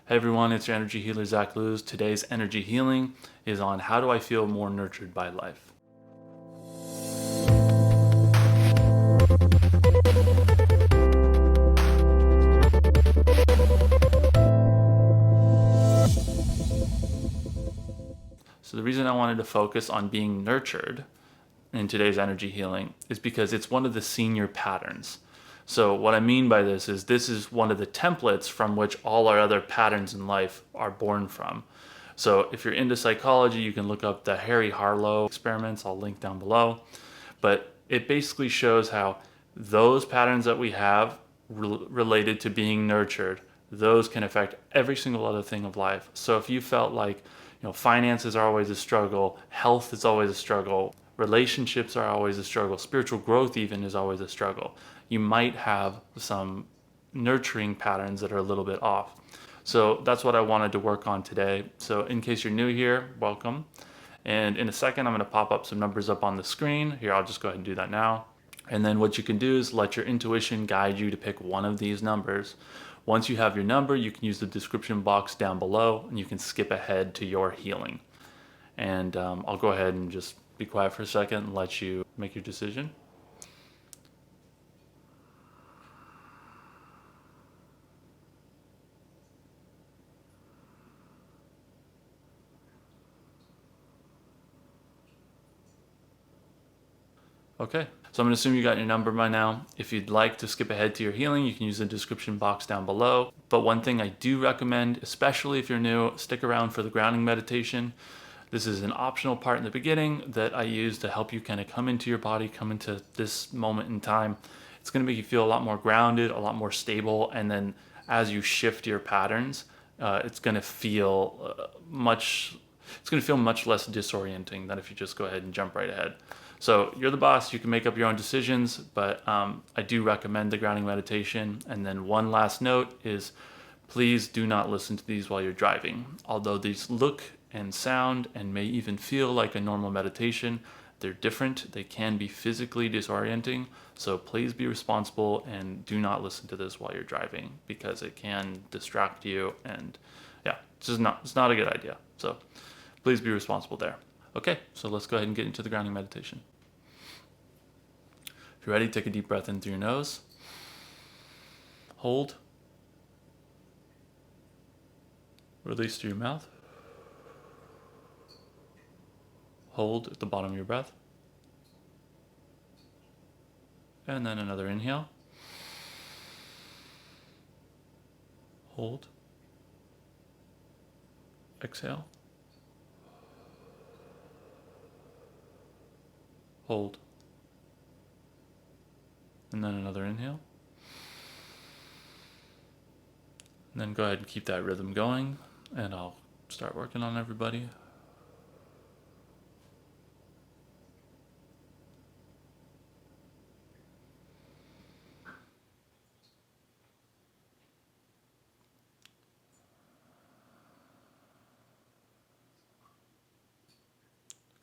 Hey everyone, it's your energy healer Zach Luz. Today's energy healing is on how do I feel more nurtured by life. So the reason I wanted to focus on being nurtured in today's energy healing is because it's one of the senior patterns. So what I mean by this is one of the templates from which all our other patterns in life are born from. So if you're into psychology, you can look up the Harry Harlow experiments. I'll link down below. But it basically shows how those patterns that we have related to being nurtured, those can affect every single other thing of life. So if you felt like, finances are always a struggle, health is always a struggle, relationships are always a struggle, spiritual growth even is always a struggle, you might have some nurturing patterns that are a little bit off. So that's what I wanted to work on today. So in case you're new here, welcome. And in a second, I'm going to pop up some numbers up on the screen. Here, I'll just go ahead and do that now. And then what you can do is let your intuition guide you to pick one of these numbers. Once you have your number, you can use the description box down below and you can skip ahead to your healing. And I'll go ahead and just be quiet for a second and let you make your decision. Okay, so I'm going to assume you got your number by now. If you'd like to skip ahead to your healing, you can use the description box down below. But one thing I do recommend, especially if you're new, stick around for the grounding meditation. This is an optional part in the beginning that I use to help you kind of come into your body, come into this moment in time. It's going to make you feel a lot more grounded, a lot more stable, and then as you shift your patterns, it's going to feel much less disorienting than if you just go ahead and jump right ahead. So you're the boss, you can make up your own decisions, but I do recommend the grounding meditation. And then one last note is please do not listen to these while you're driving. Although these look and sound and may even feel like a normal meditation, they're different. They can be physically disorienting. So please be responsible and do not listen to this while you're driving because it can distract you. And yeah, it's not a good idea. So please be responsible there. Okay, so let's go ahead and get into the grounding meditation. If you're ready, take a deep breath in through your nose. Hold. Release through your mouth. Hold at the bottom of your breath. And then another inhale. Hold. Exhale. Hold. And then another inhale. And then go ahead and keep that rhythm going, and I'll start working on everybody.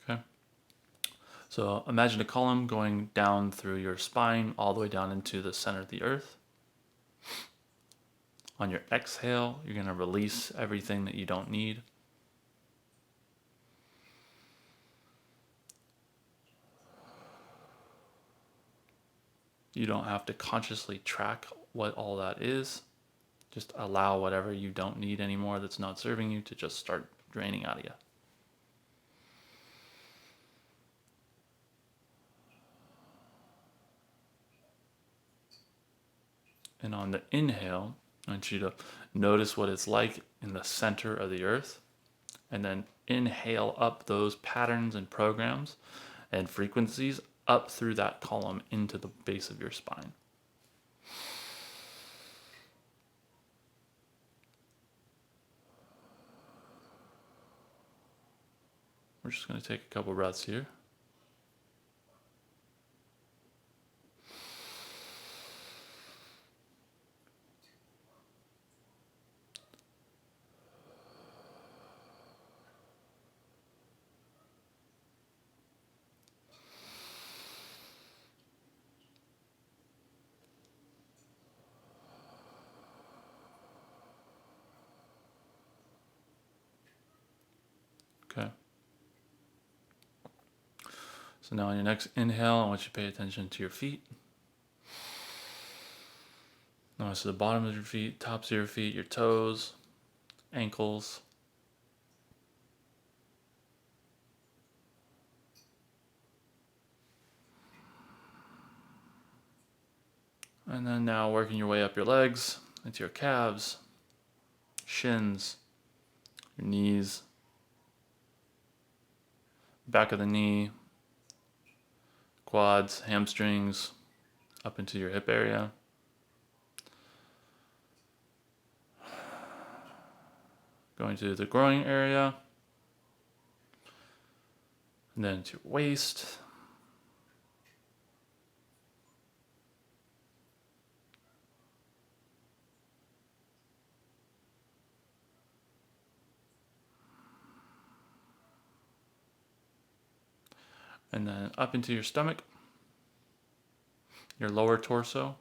Okay. So imagine a column going down through your spine all the way down into the center of the earth. On your exhale, you're going to release everything that you don't need. You don't have to consciously track what all that is. Just allow whatever you don't need anymore that's not serving you to just start draining out of you. And on the inhale, I want you to notice what it's like in the center of the earth, and then inhale up those patterns and programs and frequencies up through that column into the base of your spine. We're just going to take a couple breaths here. So now on your next inhale, I want you to pay attention to your feet. Notice the bottom of your feet, tops of your feet, your toes, ankles. And then now working your way up your legs into your calves, shins, your knees, back of the knee, quads, hamstrings, up into your hip area. Going to the groin area, and then to your waist. And then up into your stomach, your lower torso.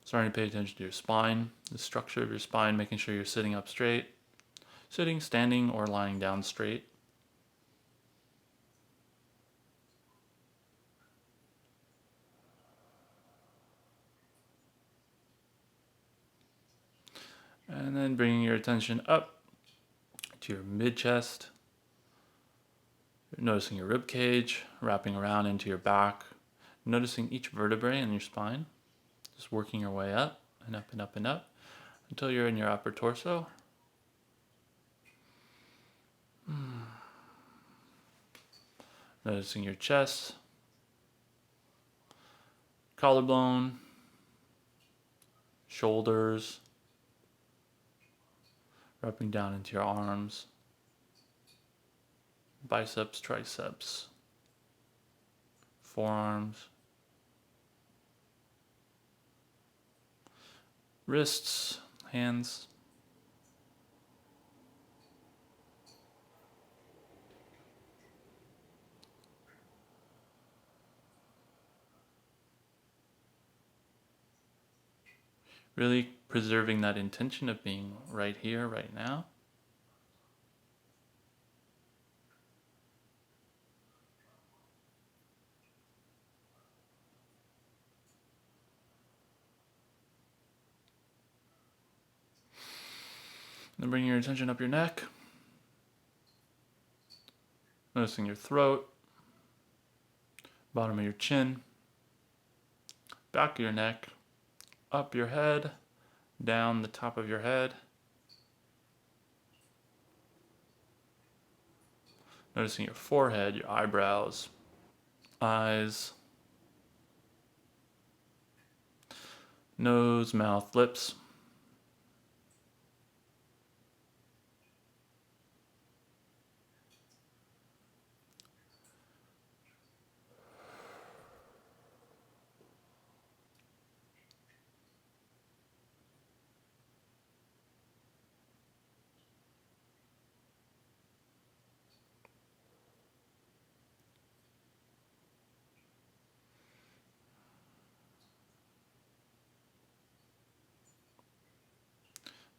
Starting to pay attention to your spine, the structure of your spine, making sure you're sitting up straight, sitting, standing, or lying down straight. And then bringing your attention up to your mid-chest. You're noticing your rib cage, wrapping around into your back, noticing each vertebrae in your spine, just working your way up and up and up and up until you're in your upper torso. Noticing your chest, collarbone, shoulders, wrapping down into your arms, biceps, triceps, forearms, wrists, hands. Really preserving that intention of being right here, right now. Then bringing your attention up your neck. Noticing your throat, bottom of your chin, back of your neck, up your head, down the top of your head. Noticing your forehead, your eyebrows, eyes, nose, mouth, lips.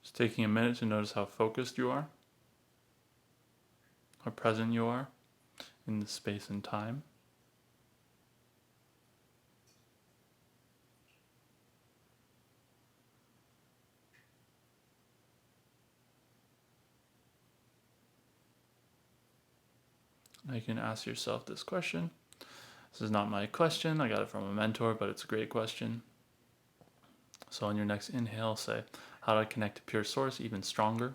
Just taking a minute to notice how focused you are, how present you are in the space and time. Now you can ask yourself this question. This is not my question, I got it from a mentor, but it's a great question. So on your next inhale, say, how do I connect to pure source even stronger?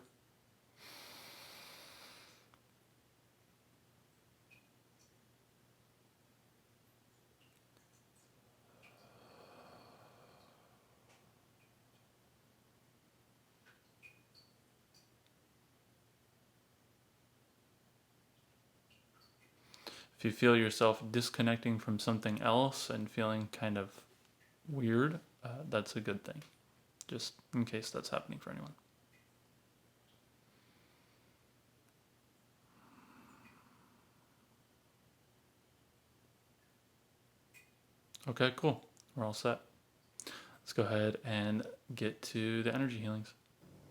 If you feel yourself disconnecting from something else and feeling kind of weird, that's a good thing, just in case that's happening for anyone. Okay, cool. We're all set. Let's go ahead and get to the energy healings.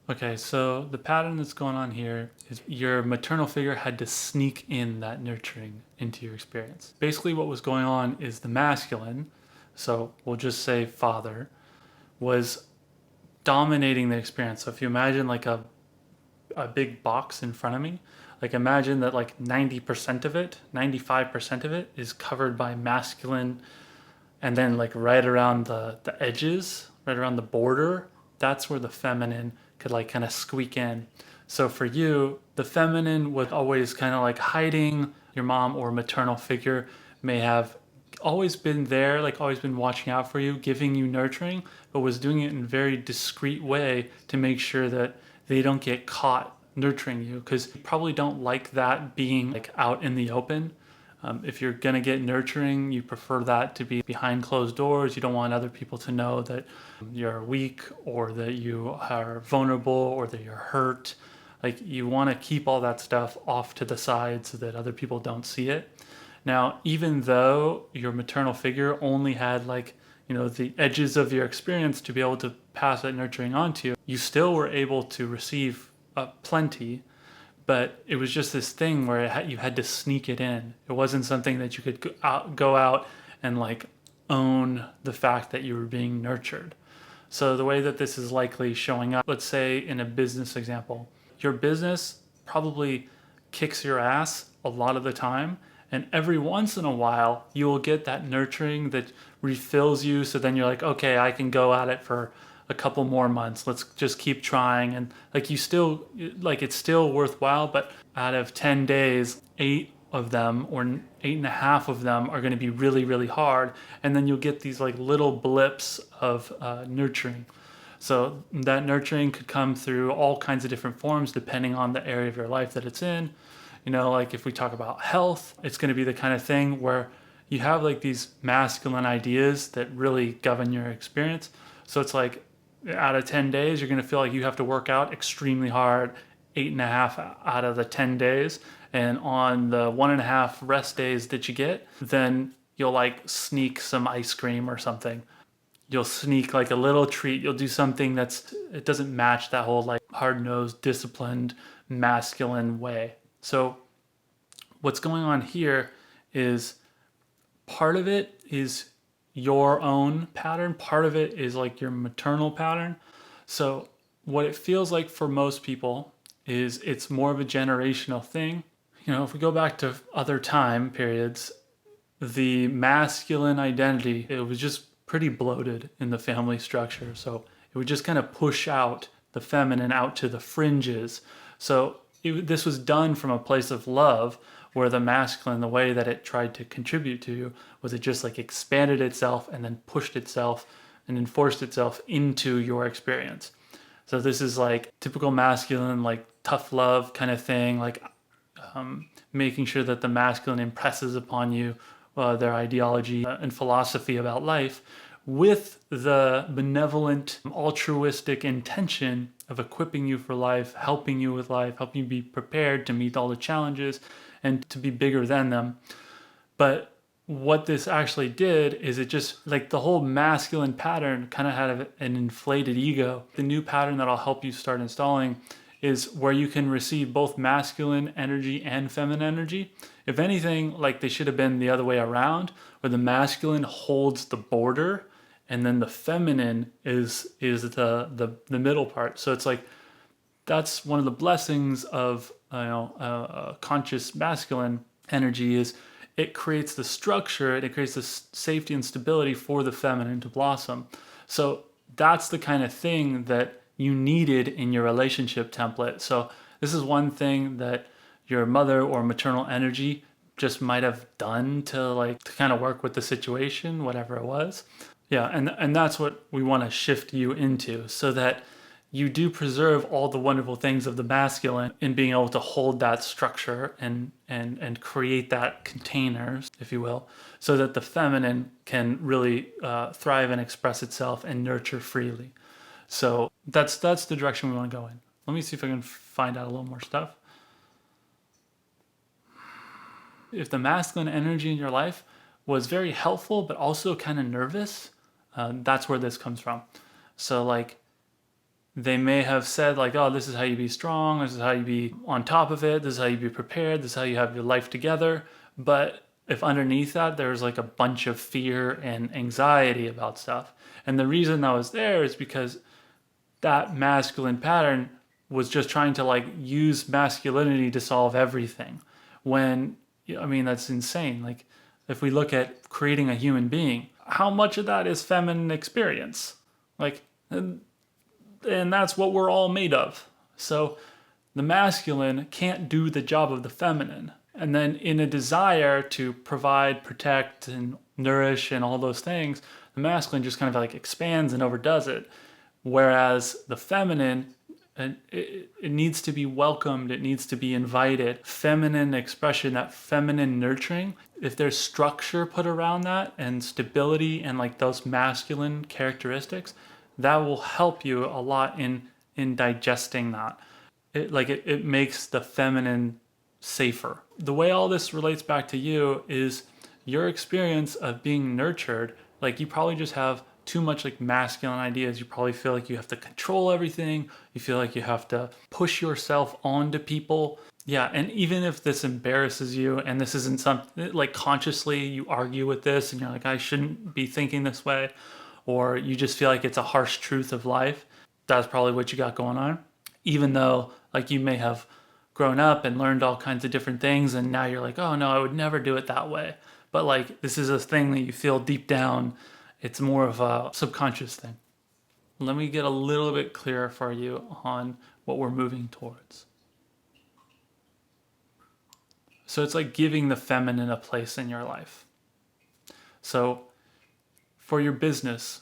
Okay, so the pattern that's going on here is your maternal figure had to sneak in that nurturing into your experience. Basically, what was going on is the masculine, so we'll just say father, was dominating the experience. So if you imagine like a big box in front of me, like imagine that like 90% of it, 95% of it is covered by masculine, and then like right around the edges, right around the border, that's where the feminine could like kind of squeak in. So for you, the feminine was always kind of like hiding. Your mom or maternal figure may have always been there, like always been watching out for you, giving you nurturing, but was doing it in a very discreet way to make sure that they don't get caught nurturing you, because you probably don't like that being like out in the open. If you're gonna get nurturing, you prefer that to be behind closed doors. You don't want other people to know that you're weak or that you are vulnerable or that you're hurt. Like you want to keep all that stuff off to the side so that other people don't see it. Now, even though your maternal figure only had like, the edges of your experience to be able to pass that nurturing on to you, you still were able to receive plenty, but it was just this thing where you had to sneak it in. It wasn't something that you could go out and like own the fact that you were being nurtured. So the way that this is likely showing up, let's say in a business example, your business probably kicks your ass a lot of the time. And every once in a while, you will get that nurturing that refills you. So then you're like, okay, I can go at it for a couple more months. Let's just keep trying. And like you still, like it's still worthwhile, but out of 10 days, 8 of them or 8.5 of them are going to be really, really hard. And then you'll get these like little blips of nurturing. So that nurturing could come through all kinds of different forms depending on the area of your life that it's in. Like if we talk about health, it's going to be the kind of thing where you have like these masculine ideas that really govern your experience. So it's like out of 10 days, you're going to feel like you have to work out extremely hard 8.5 out of the 10 days. And on the 1.5 rest days that you get, then you'll like sneak some ice cream or something. You'll sneak like a little treat. You'll do something it doesn't match that whole like hard-nosed, disciplined, masculine way. So what's going on here is part of it is your own pattern. Part of it is like your maternal pattern. So what it feels like for most people is it's more of a generational thing. If we go back to other time periods, the masculine identity, it was just pretty bloated in the family structure. So it would just kind of push out the feminine out to the fringes. So this was done from a place of love, where the masculine, the way that it tried to contribute to you, was it just like expanded itself and then pushed itself and enforced itself into your experience. So this is like typical masculine, like tough love kind of thing, like making sure that the masculine impresses upon you their ideology and philosophy about life, with the benevolent, altruistic intention of equipping you for life, helping you with life, helping you be prepared to meet all the challenges and to be bigger than them. But what this actually did is it just, like the whole masculine pattern kind of had an inflated ego. The new pattern that I'll help you start installing is where you can receive both masculine energy and feminine energy. If anything, like they should have been the other way around, where the masculine holds the border and then the feminine is the middle part. So it's like that's one of the blessings of conscious masculine energy, is it creates the structure and it creates the safety and stability for the feminine to blossom. So that's the kind of thing that you needed in your relationship template. So this is one thing that your mother or maternal energy just might have done to kind of work with the situation, whatever it was. Yeah, and that's what we want to shift you into, so that you do preserve all the wonderful things of the masculine in being able to hold that structure and create that container, if you will, so that the feminine can really thrive and express itself and nurture freely. So that's the direction we want to go in. Let me see if I can find out a little more stuff. If the masculine energy in your life was very helpful, but also kind of nervous, that's where this comes from. So like they may have said like, oh, this is how you be strong, this is how you be on top of it, this is how you be prepared, this is how you have your life together. But if underneath that there's like a bunch of fear and anxiety about stuff, and the reason that was there is because that masculine pattern was just trying to like use masculinity to solve everything. When, I mean, that's insane. Like, if we look at creating a human being, how much of that is feminine experience? Like, and that's what we're all made of. So the masculine can't do the job of the feminine. And then, in a desire to provide, protect, and nourish, and all those things, the masculine just kind of like expands and overdoes it. Whereas the feminine, it needs to be welcomed, it needs to be invited. Feminine expression, that feminine nurturing, if there's structure put around that and stability and like those masculine characteristics, that will help you a lot in digesting that. It makes the feminine safer. The way all this relates back to you is your experience of being nurtured. Like, you probably just have too much like masculine ideas. You probably feel like you have to control everything. You feel like you have to push yourself onto people. Yeah, and even if this embarrasses you and this isn't something like consciously you argue with this and you're like, I shouldn't be thinking this way, or you just feel like it's a harsh truth of life, that's probably what you got going on. Even though like you may have grown up and learned all kinds of different things and now you're like, oh no, I would never do it that way. But like, this is a thing that you feel deep down. It's more of a subconscious thing. Let me get a little bit clearer for you on what we're moving towards. So it's like giving the feminine a place in your life. So for your business,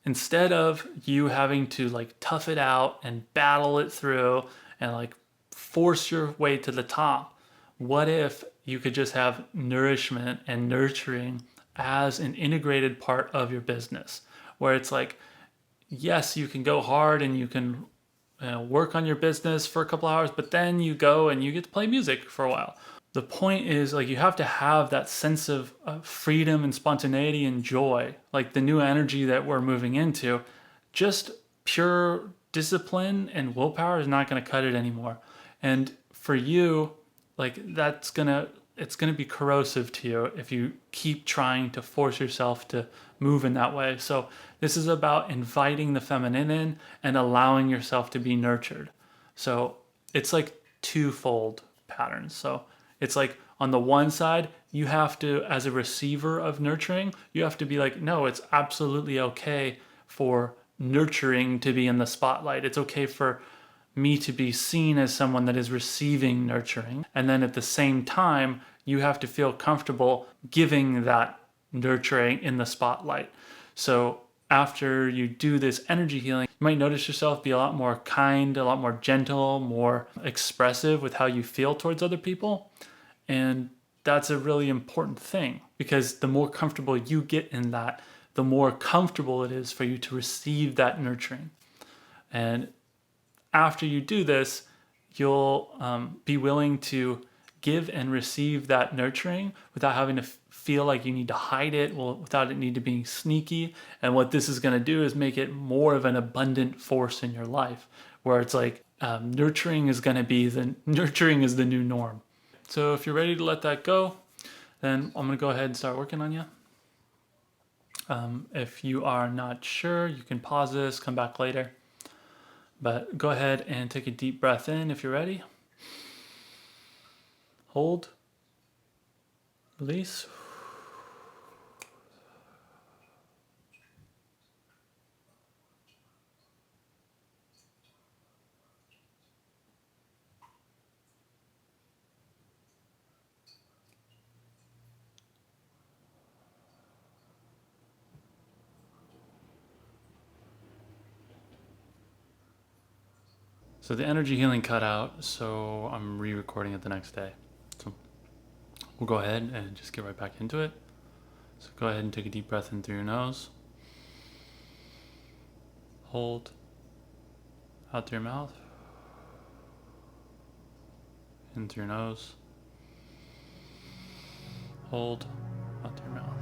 instead of you having to like tough it out and battle it through and like force your way to the top, what if you could just have nourishment and nurturing as an integrated part of your business, where it's like, yes, you can go hard and you can work on your business for a couple hours, but then you go and you get to play music for a while. The point is, like, you have to have that sense of freedom and spontaneity and joy, like the new energy that we're moving into. Just pure discipline and willpower is not going to cut it anymore. And for you, like, it's gonna be corrosive to you if you keep trying to force yourself to move in that way. So this is about inviting the feminine in and allowing yourself to be nurtured. So it's like twofold patterns. So it's like, on the one side, you have to, as a receiver of nurturing, you have to be like, no, it's absolutely okay for nurturing to be in the spotlight. It's okay for me to be seen as someone that is receiving nurturing. And then at the same time, you have to feel comfortable giving that nurturing in the spotlight. So after you do this energy healing, you might notice yourself be a lot more kind, a lot more gentle, more expressive with how you feel towards other people. And that's a really important thing, because the more comfortable you get in that, the more comfortable it is for you to receive that nurturing. And after you do this, you'll be willing to give and receive that nurturing without having to feel like you need to hide it, without it need to be sneaky. And what this is going to do is make it more of an abundant force in your life, where it's like nurturing is the new norm. So if you're ready to let that go, then I'm going to go ahead and start working on you. If you are not sure, you can pause this, come back later. But go ahead and take a deep breath in if you're ready. Hold. Release. So the energy healing cut out, so I'm re-recording it the next day. So we'll go ahead and just get right back into it. So go ahead and take a deep breath in through your nose. Hold. Out through your mouth. In through your nose. Hold. Out through your mouth.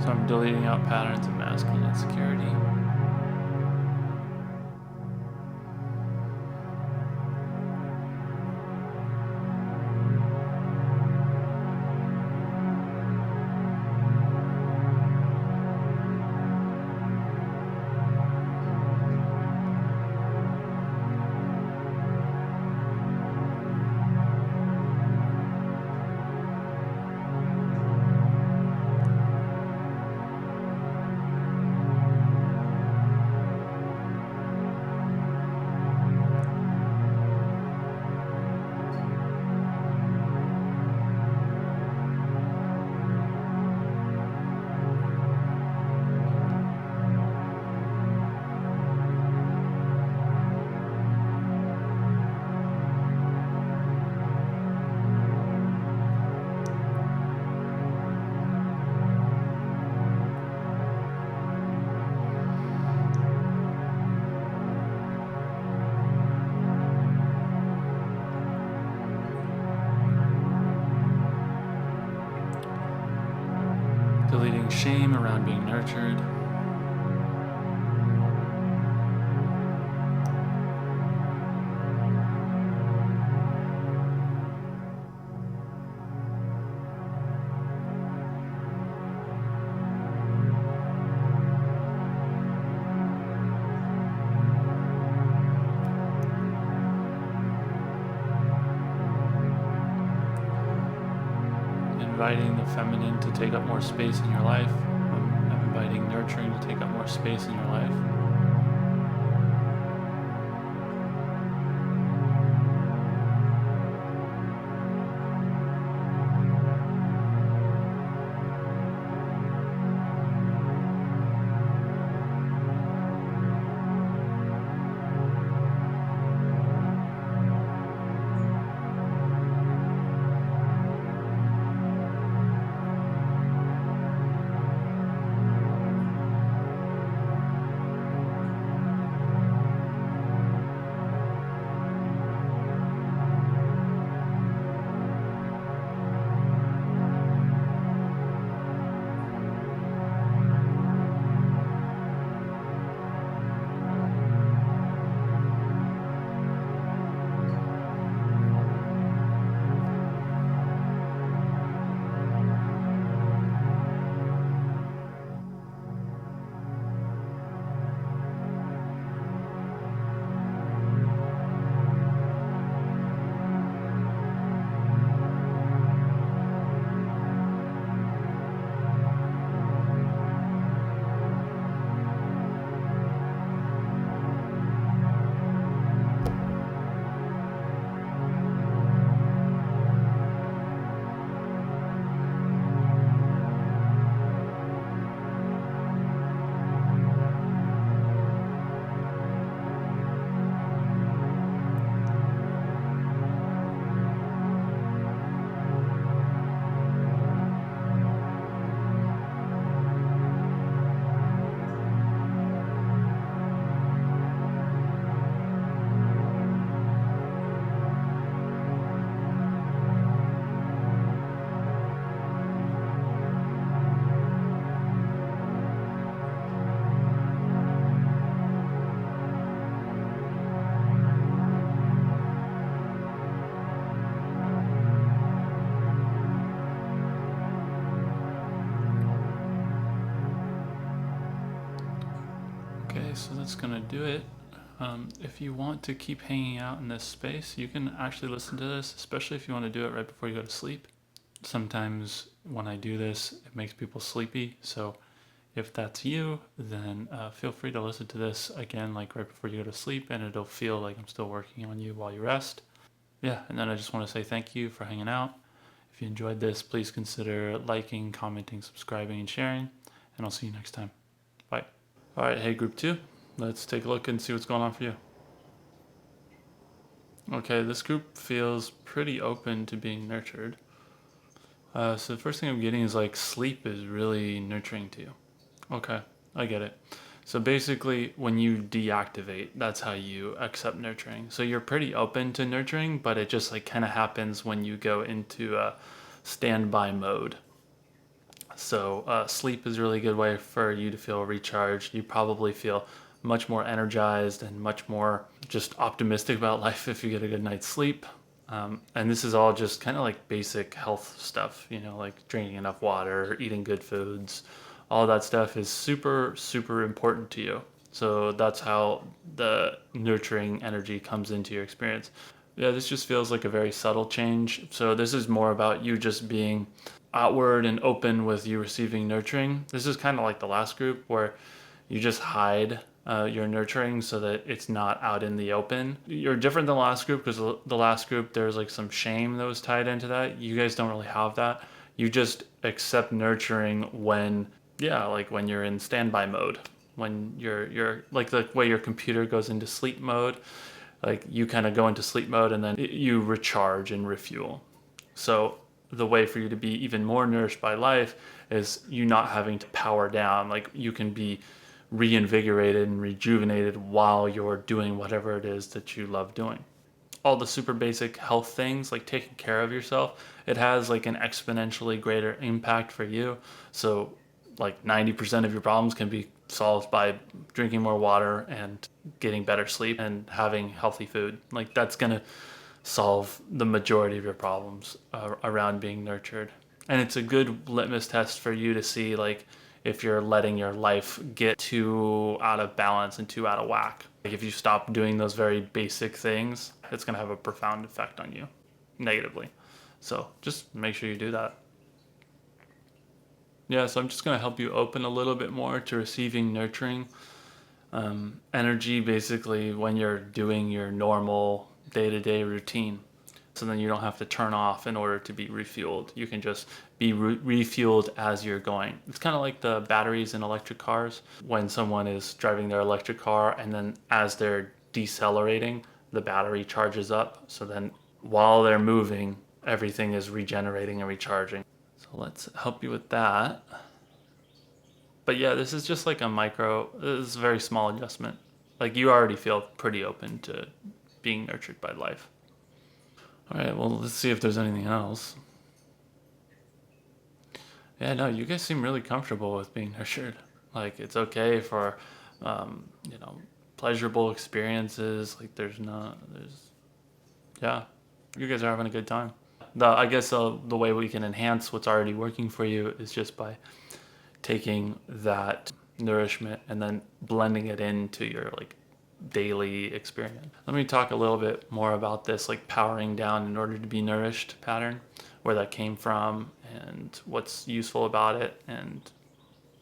So I'm deleting out patterns of masculine insecurity. Deleting shame around being nurtured. Inviting the feminine to take up more space in your life. I'm inviting nurturing to take up more space in your life. Okay, so that's gonna do it. If you want to keep hanging out in this space, you can actually listen to this, especially if you want to do it right before you go to sleep. Sometimes when I do this, it makes people sleepy. So if that's you, then feel free to listen to this again, like right before you go to sleep, and it'll feel like I'm still working on you while you rest. Yeah, and then I just want to say thank you for hanging out. If you enjoyed this, please consider liking, commenting, subscribing, and sharing. And I'll see you next time. Bye. All right, hey, group 2. Let's take a look and see what's going on for you. Okay, this group feels pretty open to being nurtured. So the first thing I'm getting is like sleep is really nurturing to you. Okay, I get it. So basically, when you deactivate, that's how you accept nurturing. So you're pretty open to nurturing, but it just like kind of happens when you go into a standby mode. So sleep is a really good way for you to feel recharged. You probably feel much more energized and much more just optimistic about life if you get a good night's sleep. And this is all just kind of like basic health stuff, like drinking enough water, eating good foods. All that stuff is super, super important to you. So that's how the nurturing energy comes into your experience. Yeah, this just feels like a very subtle change. So this is more about you just being outward and open with you receiving nurturing. This is kind of like the last group where you just hide your nurturing so that it's not out in the open. You're different than the last group because the last group, there's like some shame that was tied into that. You guys don't really have that. You just accept nurturing when, yeah, like when you're in standby mode, when you're like the way your computer goes into sleep mode, like you kind of go into sleep mode and then you recharge and refuel. So the way for you to be even more nourished by life is you not having to power down. Like you can be reinvigorated and rejuvenated while you're doing whatever it is that you love doing. All the super basic health things, like taking care of yourself, it has like an exponentially greater impact for you. So like 90% of your problems can be solved by drinking more water and getting better sleep and having healthy food. Like that's going to solve the majority of your problems around being nurtured. And it's a good litmus test for you to see like if you're letting your life get too out of balance and too out of whack. Like if you stop doing those very basic things, it's going to have a profound effect on you negatively. So just make sure you do that. Yeah, so I'm just going to help you open a little bit more to receiving nurturing energy basically when you're doing your normal day-to-day routine. So then you don't have to turn off in order to be refueled. You can just be refueled as you're going. It's kind of like the batteries in electric cars. When someone is driving their electric car and then as they're decelerating, the battery charges up. So then while they're moving, everything is regenerating and recharging. So let's help you with that. But yeah, this is just like this is a very small adjustment. Like you already feel pretty open to being nurtured by life. All right, well, let's see if there's anything else. Yeah, no, you guys seem really comfortable with being nurtured. Like it's okay for, um, you know, pleasurable experiences. Like yeah, you guys are having a good time. I guess the way we can enhance what's already working for you is just by taking that nourishment and then blending it into your like daily experience. Let me talk a little bit more about this like powering down in order to be nourished pattern, where that came from and what's useful about it and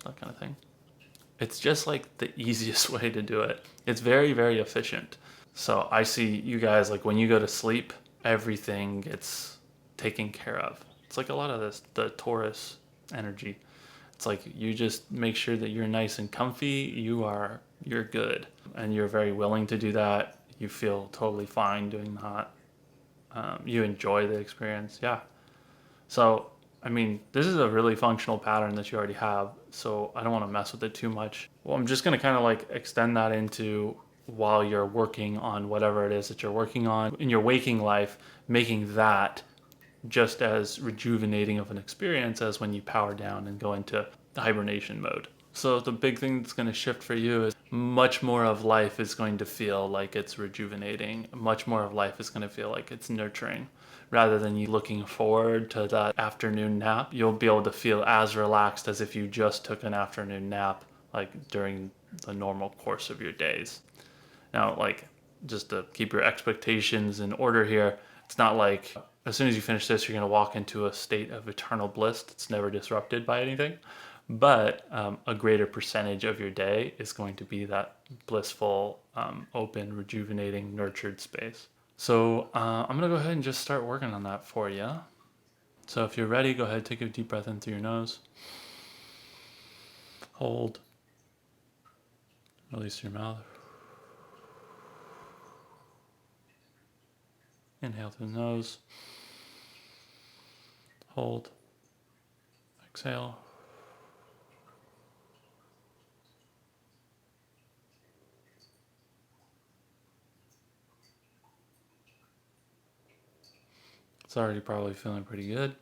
that kind of thing. It's just like the easiest way to do it. It's very, very efficient. So I see you guys like when you go to sleep, everything gets taken care of. It's like a lot of the Taurus energy. It's like you just make sure that you're nice and comfy, you're good. And you're very willing to do that. You feel totally fine doing that. You enjoy the experience. Yeah. So, I mean, this is a really functional pattern that you already have. So I don't want to mess with it too much. Well, I'm just going to kind of like extend that into while you're working on whatever it is that you're working on in your waking life, making that just as rejuvenating of an experience as when you power down and go into hibernation mode. So the big thing that's going to shift for you is much more of life is going to feel like it's rejuvenating. Much more of life is going to feel like it's nurturing. Rather than you looking forward to that afternoon nap, you'll be able to feel as relaxed as if you just took an afternoon nap, like during the normal course of your days. Now, like, just to keep your expectations in order here, it's not like as soon as you finish this, you're going to walk into a state of eternal bliss that's never disrupted by anything. But a greater percentage of your day is going to be that blissful, open, rejuvenating, nurtured space. So I'm going to go ahead and just start working on that for you. So if you're ready, go ahead, take a deep breath in through your nose. Hold. Release through your mouth. Inhale through the nose. Hold. Exhale. It's already probably feeling pretty good.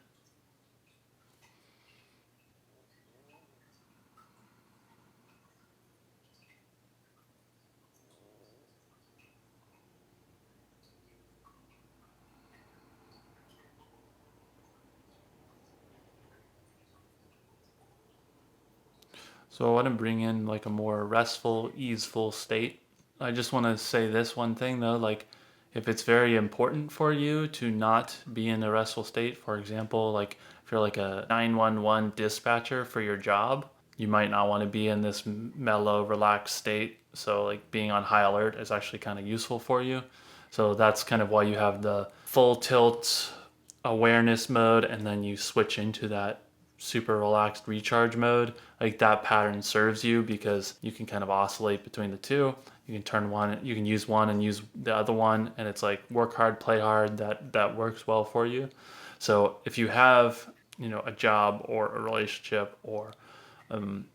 So I want to bring in like a more restful, easeful state. I just want to say this one thing though, like if it's very important for you to not be in a restful state, for example, like if you're like a 911 dispatcher for your job, you might not want to be in this mellow, relaxed state. So like being on high alert is actually kind of useful for you. So that's kind of why you have the full tilt awareness mode, and then you switch into that super relaxed recharge mode. Like that pattern serves you because you can kind of oscillate between the two. You can turn one, you can use one and use the other one, and it's like work hard, play hard. That works well for you. So if you have, a job or a relationship or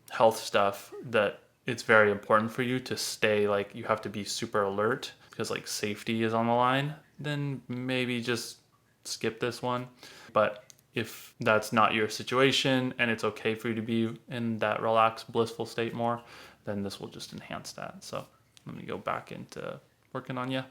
health stuff that it's very important for you to stay, like you have to be super alert because like safety is on the line, then maybe just skip this one. But if that's not your situation and it's okay for you to be in that relaxed, blissful state more, then this will just enhance that. So let me go back into working on you.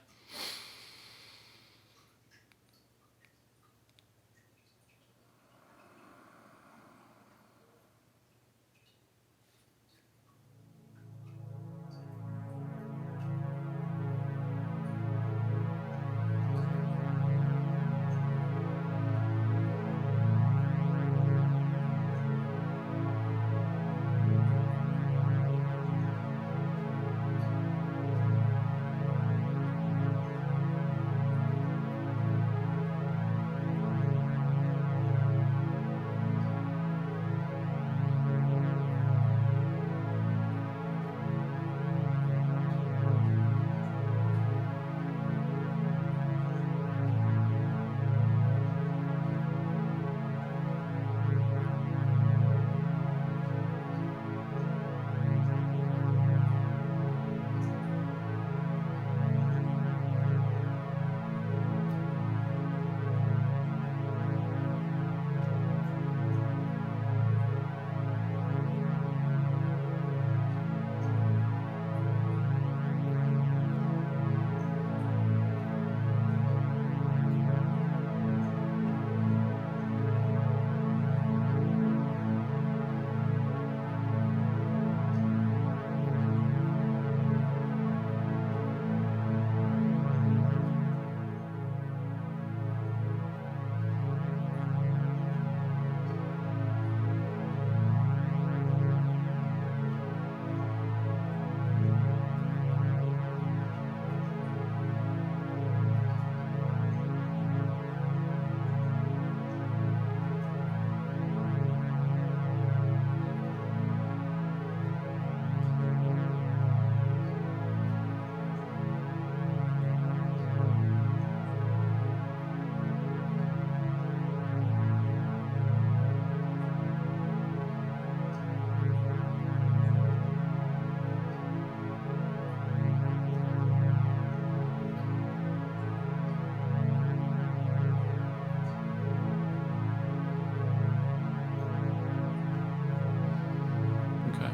Okay.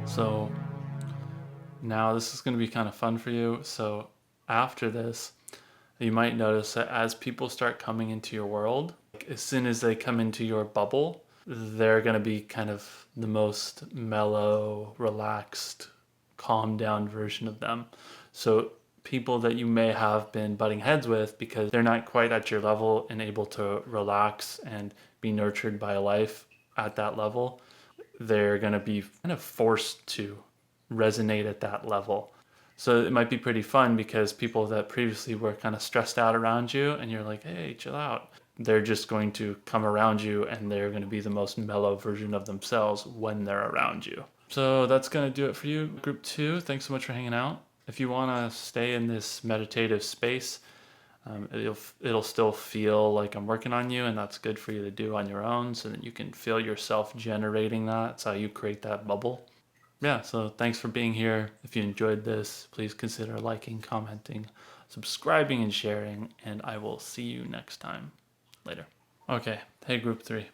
So now this is going to be kind of fun for you. So after this, you might notice that as people start coming into your world, like as soon as they come into your bubble, they're going to be kind of the most mellow, relaxed, calmed down version of them. So people that you may have been butting heads with because they're not quite at your level and able to relax and be nurtured by life at that level, they're going to be kind of forced to resonate at that level. So it might be pretty fun because people that previously were kind of stressed out around you and you're like, hey, chill out. They're just going to come around you and they're going to be the most mellow version of themselves when they're around you. So that's going to do it for you, group 2. Thanks so much for hanging out. If you want to stay in this meditative space, it'll still feel like I'm working on you, and that's good for you to do on your own so that you can feel yourself generating that. That's how you create that bubble. Yeah, so thanks for being here. If you enjoyed this, please consider liking, commenting, subscribing, and sharing, and I will see you next time. Later. Okay, hey group 3.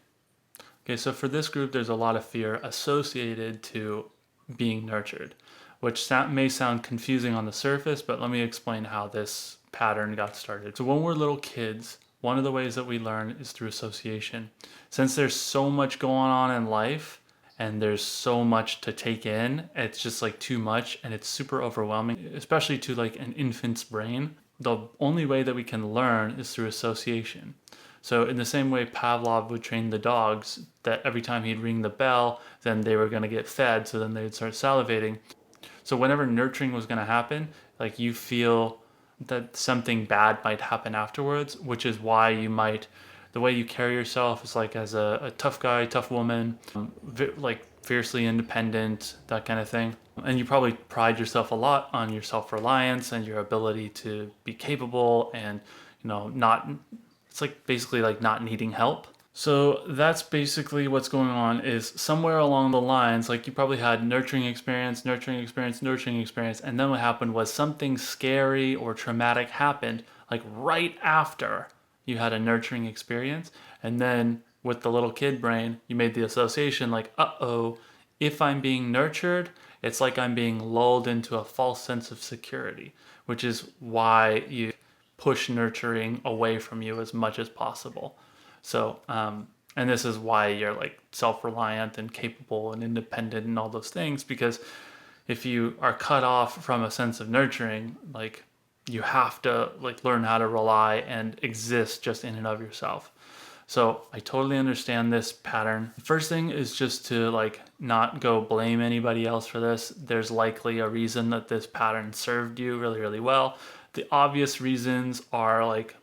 Okay, so for this group, there's a lot of fear associated to being nurtured, which may sound confusing on the surface, but let me explain how this pattern got started. So when we're little kids, one of the ways that we learn is through association. Since there's so much going on in life, and there's so much to take in. It's just like too much, and it's super overwhelming, especially to like an infant's brain. The only way that we can learn is through association. So in the same way Pavlov would train the dogs that every time he'd ring the bell, then they were going to get fed, so then they'd start salivating. So whenever nurturing was going to happen, like you feel that something bad might happen afterwards, which is why you might, the way you carry yourself is like as a tough guy, tough woman, like fiercely independent, that kind of thing. And you probably pride yourself a lot on your self-reliance and your ability to be capable and, not, it's like basically like not needing help. So that's basically what's going on, is somewhere along the lines, like you probably had nurturing experience, nurturing experience, nurturing experience, and then what happened was something scary or traumatic happened, like right after you had a nurturing experience. And then with the little kid brain, you made the association like, uh-oh, if I'm being nurtured, it's like I'm being lulled into a false sense of security, which is why you push nurturing away from you as much as possible. So, and this is why you're like self-reliant and capable and independent and all those things, because if you are cut off from a sense of nurturing, like you have to like learn how to rely and exist just in and of yourself. So I totally understand this pattern. First thing is just to like not go blame anybody else for this. There's likely a reason that this pattern served you really, really well. The obvious reasons are like,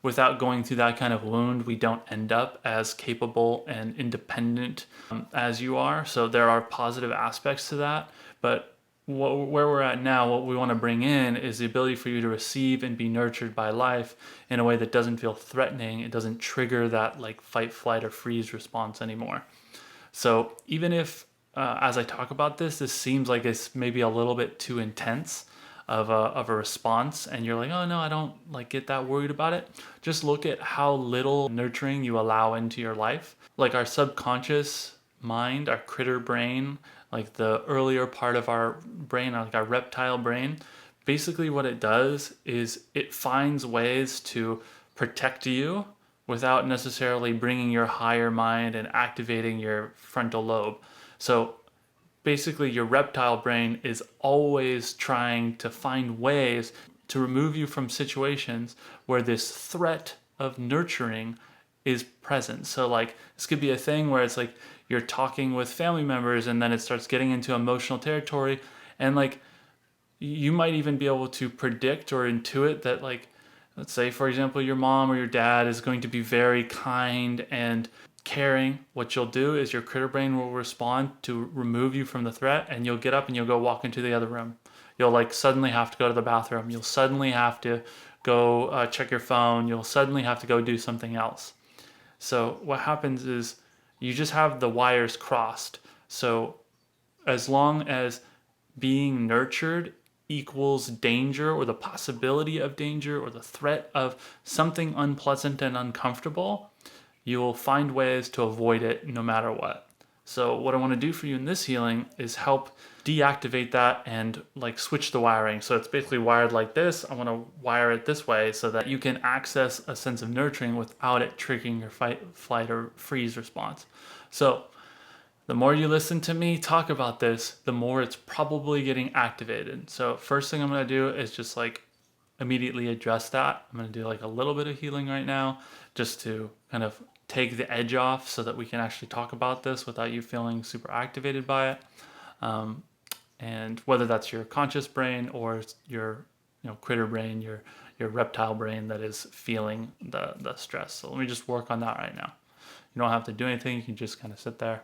without going through that kind of wound, we don't end up as capable and independent as you are. So there are positive aspects to that. But where we're at now, what we want to bring in is the ability for you to receive and be nurtured by life in a way that doesn't feel threatening. It doesn't trigger that like fight, flight, or freeze response anymore. So even if, as I talk about this seems like it's maybe a little bit too intense of a response, and you're like, oh no, I don't like get that worried about it. Just look at how little nurturing you allow into your life. Like our subconscious mind, our critter brain, like the earlier part of our brain, like our reptile brain, basically what it does is it finds ways to protect you without necessarily bringing your higher mind and activating your frontal lobe. So basically your reptile brain is always trying to find ways to remove you from situations where this threat of nurturing is present. So like this could be a thing where it's like you're talking with family members and then it starts getting into emotional territory, and like you might even be able to predict or intuit that, like, let's say for example your mom or your dad is going to be very kind and caring. What you'll do is your critter brain will respond to remove you from the threat, and you'll get up and you'll go walk into the other room. You'll like suddenly have to go to the bathroom. You'll suddenly have to go check your phone. You'll suddenly have to go do something else. So what happens is you just have the wires crossed. So as long as being nurtured equals danger or the possibility of danger or the threat of something unpleasant and uncomfortable, you will find ways to avoid it no matter what. So what I want to do for you in this healing is help deactivate that and like switch the wiring. So it's basically wired like this. I want to wire it this way so that you can access a sense of nurturing without it triggering your fight, flight, or freeze response. So the more you listen to me talk about this, the more it's probably getting activated. So first thing I'm going to do is just like immediately address that. I'm going to do like a little bit of healing right now just to kind of take the edge off so that we can actually talk about this without you feeling super activated by it. And whether that's your conscious brain or your critter brain, your reptile brain that is feeling the stress. So let me just work on that right now. You don't have to do anything. You can just kind of sit there.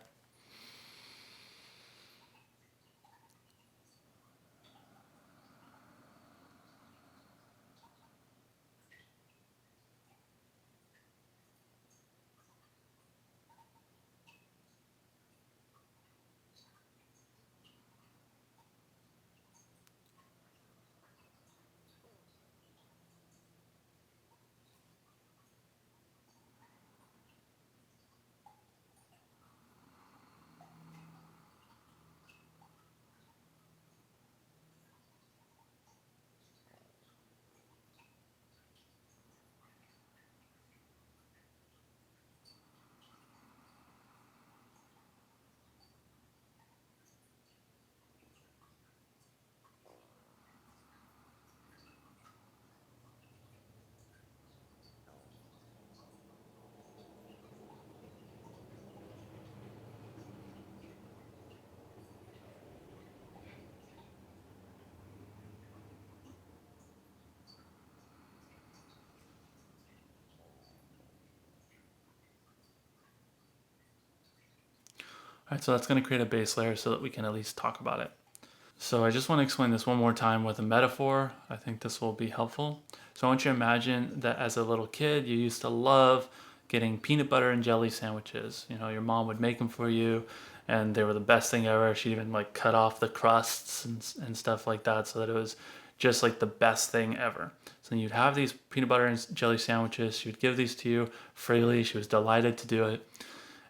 All right, so that's going to create a base layer so that we can at least talk about it. So I just want to explain this one more time with a metaphor. I think this will be helpful. So I want you to imagine that as a little kid, you used to love getting peanut butter and jelly sandwiches. You know, your mom would make them for you, and they were the best thing ever. She'd even like cut off the crusts and stuff like that so that it was just like the best thing ever. So then you'd have these peanut butter and jelly sandwiches. She would give these to you freely. She was delighted to do it.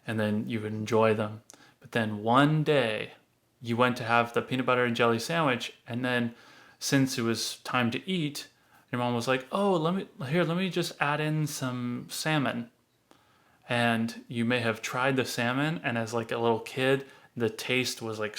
And then you would enjoy them. But then one day, you went to have the peanut butter and jelly sandwich, and then since it was time to eat, your mom was like, "Oh, let me just add in some salmon." And you may have tried the salmon, and as like a little kid, the taste was like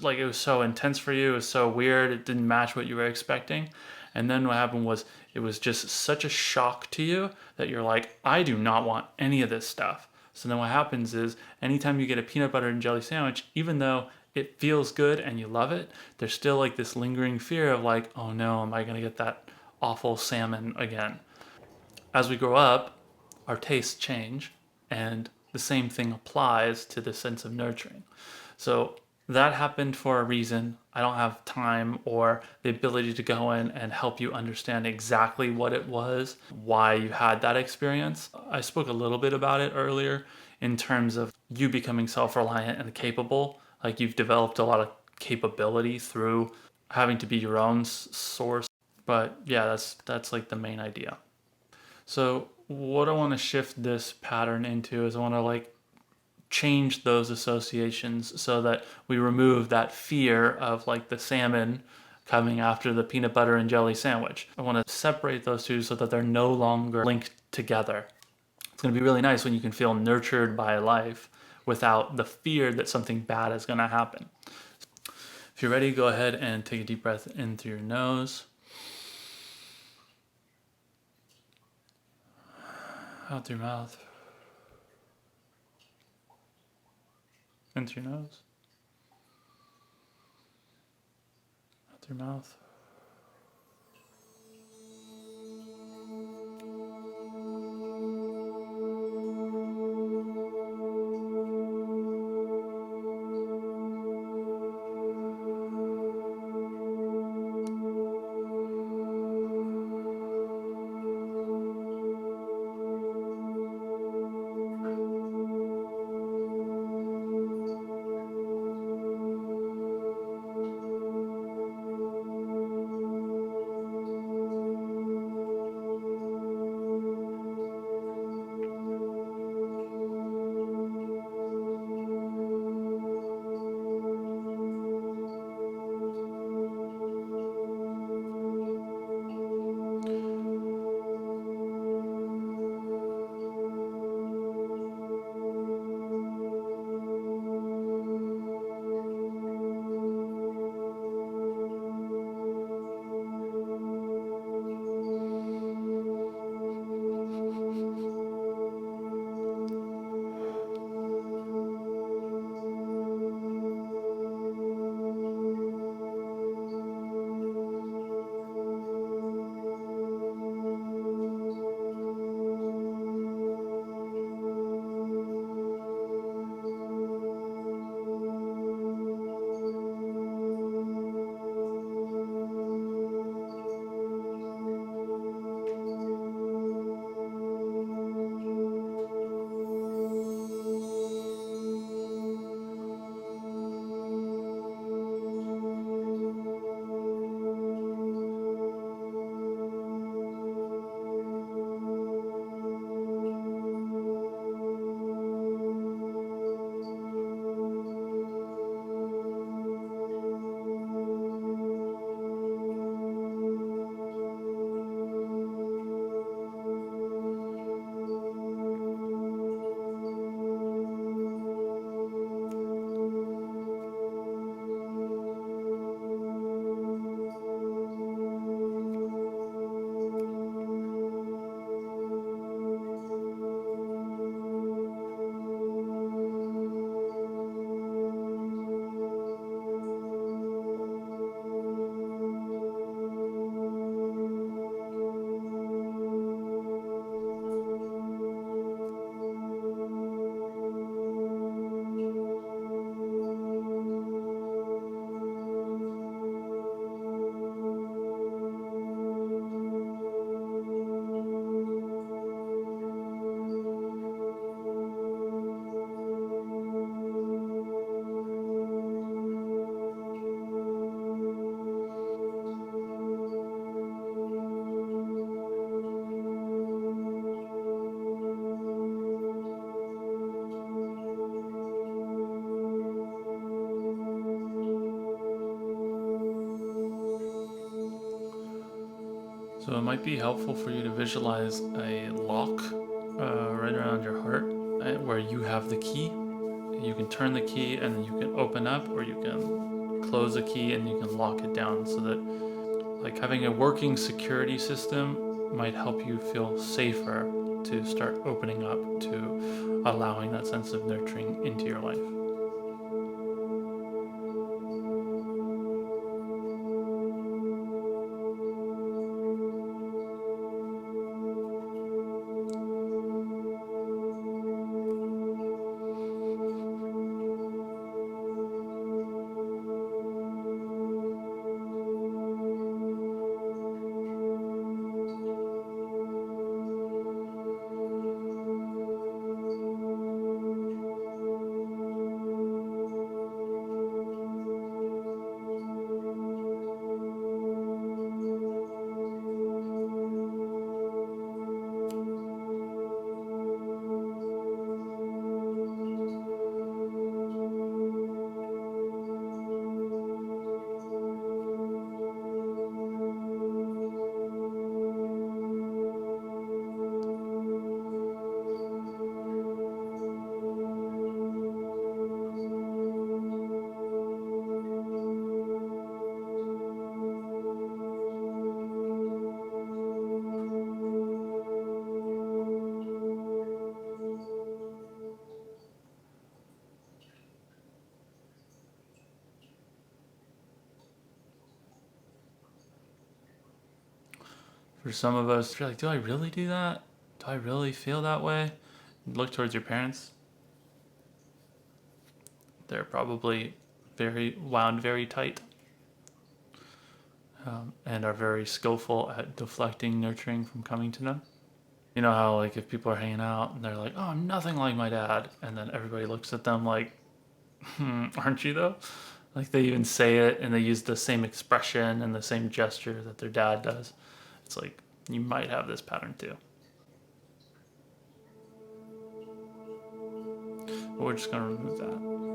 like it was so intense for you. It was so weird. It didn't match what you were expecting. And then what happened was it was just such a shock to you that you're like, I do not want any of this stuff. So then what happens is anytime you get a peanut butter and jelly sandwich, even though it feels good and you love it, there's still like this lingering fear of like, oh no, am I going to get that awful salmon again? As we grow up, our tastes change, and the same thing applies to the sense of nurturing. So that happened for a reason. I don't have time or the ability to go in and help you understand exactly what it was, why you had that experience. I spoke a little bit about it earlier in terms of you becoming self-reliant and capable. Like you've developed a lot of capability through having to be your own source. But yeah, that's like the main idea. So what I want to shift this pattern into is I want to like change those associations so that we remove that fear of like the salmon coming after the peanut butter and jelly sandwich. I want to separate those two so that they're no longer linked together. It's going to be really nice when you can feel nurtured by life without the fear that something bad is going to happen. If you're ready, go ahead and take a deep breath in through your nose. Out through your mouth. Into your nose. Out through your mouth. So it might be helpful for you to visualize a lock right around your heart where you have the key. You can turn the key and then you can open up, or you can close the key and you can lock it down, so that like having a working security system might help you feel safer to start opening up to allowing that sense of nurturing into your life. For some of us, you're like, do I really do that? Do I really feel that way? Look towards your parents. They're probably very wound very tight, and are very skillful at deflecting nurturing from coming to them. You know how like if people are hanging out and they're like, oh, I'm nothing like my dad, and then everybody looks at them like, aren't you though? Like they even say it and they use the same expression and the same gesture that their dad does. It's like, you might have this pattern too. But we're just gonna remove that.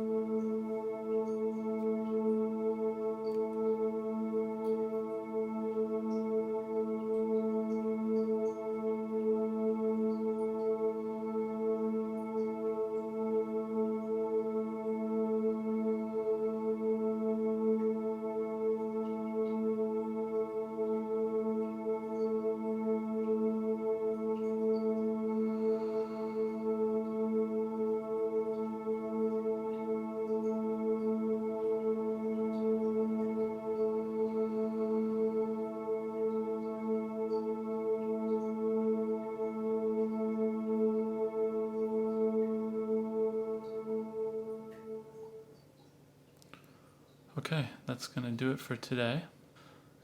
Okay, that's gonna do it for today.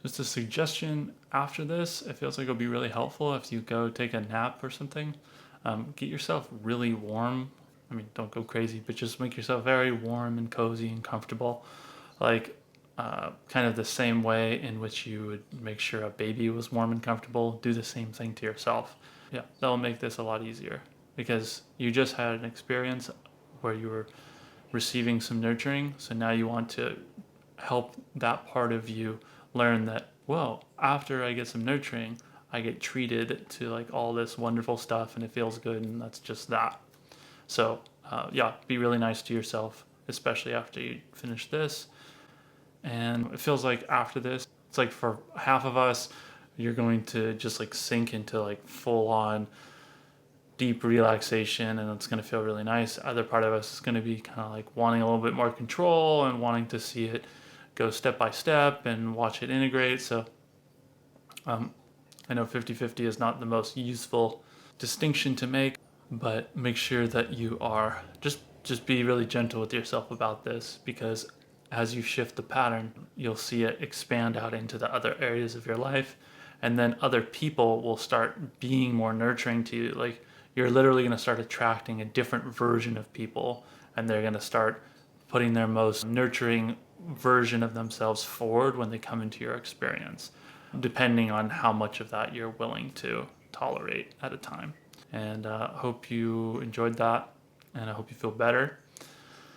Just a suggestion after this, it feels like it'll be really helpful if you go take a nap or something. Get yourself really warm. I mean, don't go crazy, but just make yourself very warm and cozy and comfortable. Like, kind of the same way in which you would make sure a baby was warm and comfortable, do the same thing to yourself. Yeah, that'll make this a lot easier because you just had an experience where you were receiving some nurturing. So now you want to help that part of you learn that, well, after I get some nurturing, I get treated to like all this wonderful stuff and it feels good, and that's just that. So yeah, be really nice to yourself, especially after you finish this. And it feels like after this, it's like for half of us, you're going to just like sink into like full on deep relaxation, and it's going to feel really nice. Other part of us is going to be kind of like wanting a little bit more control and wanting to see it go step by step and watch it integrate. So I know 50-50 is not the most useful distinction to make, but make sure that you are just be really gentle with yourself about this, because as you shift the pattern, you'll see it expand out into the other areas of your life, and then other people will start being more nurturing to you. Like, you're literally going to start attracting a different version of people, and they're going to start putting their most nurturing version of themselves forward when they come into your experience, depending on how much of that you're willing to tolerate at a time. And hope you enjoyed that, and I hope you feel better.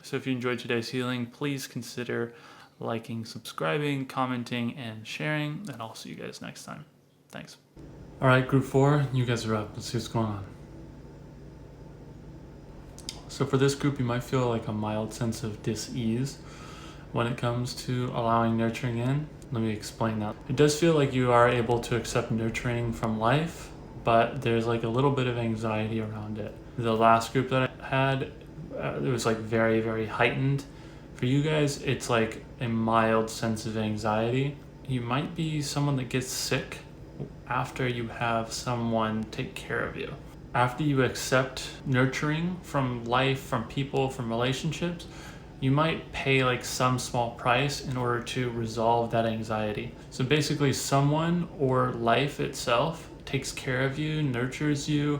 So if you enjoyed today's healing, please consider liking, subscribing, commenting, and sharing, and I'll see you guys next time. Thanks. All right, group 4, you guys are up. Let's see what's going on. So for this group, you might feel like a mild sense of dis-ease when it comes to allowing nurturing in. Let me explain that. It does feel like you are able to accept nurturing from life, but there's like a little bit of anxiety around it. The last group that I had, it was like very, very heightened. For you guys, it's like a mild sense of anxiety. You might be someone that gets sick after you have someone take care of you. After you accept nurturing from life, from people, from relationships, you might pay like some small price in order to resolve that anxiety. So basically someone or life itself takes care of you, nurtures you,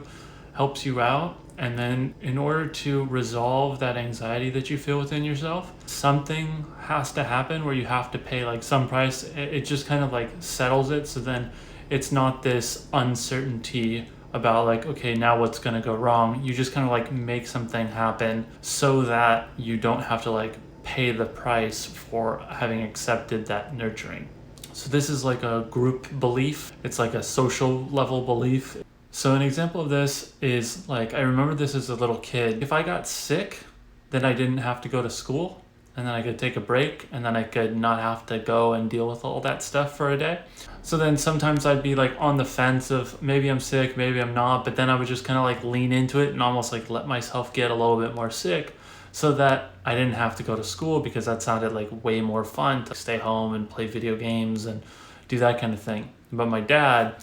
helps you out. And then in order to resolve that anxiety that you feel within yourself, something has to happen where you have to pay like some price. It just kind of like settles it. So then it's not this uncertainty about like, okay, now what's going to go wrong. You just kind of like make something happen so that you don't have to like pay the price for having accepted that nurturing. So this is like a group belief. It's like a social level belief. So an example of this is like, I remember this as a little kid. If I got sick, then I didn't have to go to school, and then I could take a break, and then I could not have to go and deal with all that stuff for a day. So then sometimes I'd be like on the fence of maybe I'm sick, maybe I'm not, but then I would just kind of like lean into it and almost like let myself get a little bit more sick so that I didn't have to go to school, because that sounded like way more fun to stay home and play video games and do that kind of thing. But my dad,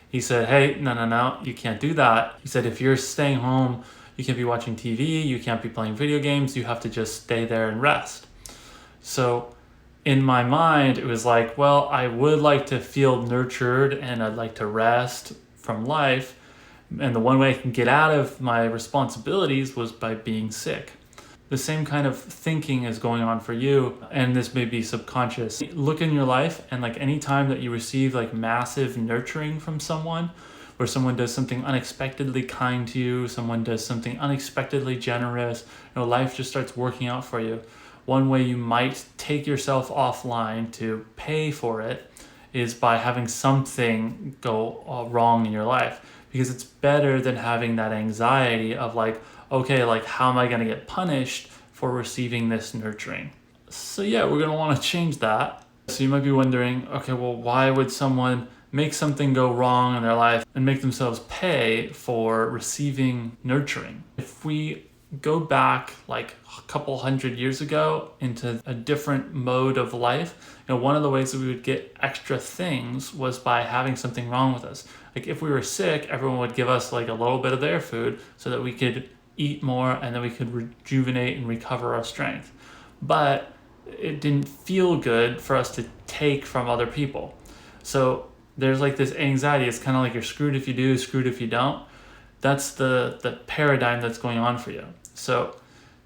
he said, hey, no, you can't do that. He said, if you're staying home, you can't be watching TV, you can't be playing video games, you have to just stay there and rest. So in my mind, it was like, well, I would like to feel nurtured and I'd like to rest from life. And the one way I can get out of my responsibilities was by being sick. The same kind of thinking is going on for you, and this may be subconscious. Look in your life, and like any time that you receive like massive nurturing from someone, where someone does something unexpectedly kind to you, someone does something unexpectedly generous, life just starts working out for you. One way you might take yourself offline to pay for it is by having something go wrong in your life, because it's better than having that anxiety of like, okay, like how am I going to get punished for receiving this nurturing? So yeah, we're going to want to change that. So you might be wondering, okay, well, why would someone make something go wrong in their life and make themselves pay for receiving nurturing? If we go back like a couple hundred years ago into a different mode of life, one of the ways that we would get extra things was by having something wrong with us. Like if we were sick, everyone would give us like a little bit of their food so that we could eat more and then we could rejuvenate and recover our strength. But it didn't feel good for us to take from other people. So there's like this anxiety. It's kind of like you're screwed if you do, screwed if you don't. That's the paradigm that's going on for you. So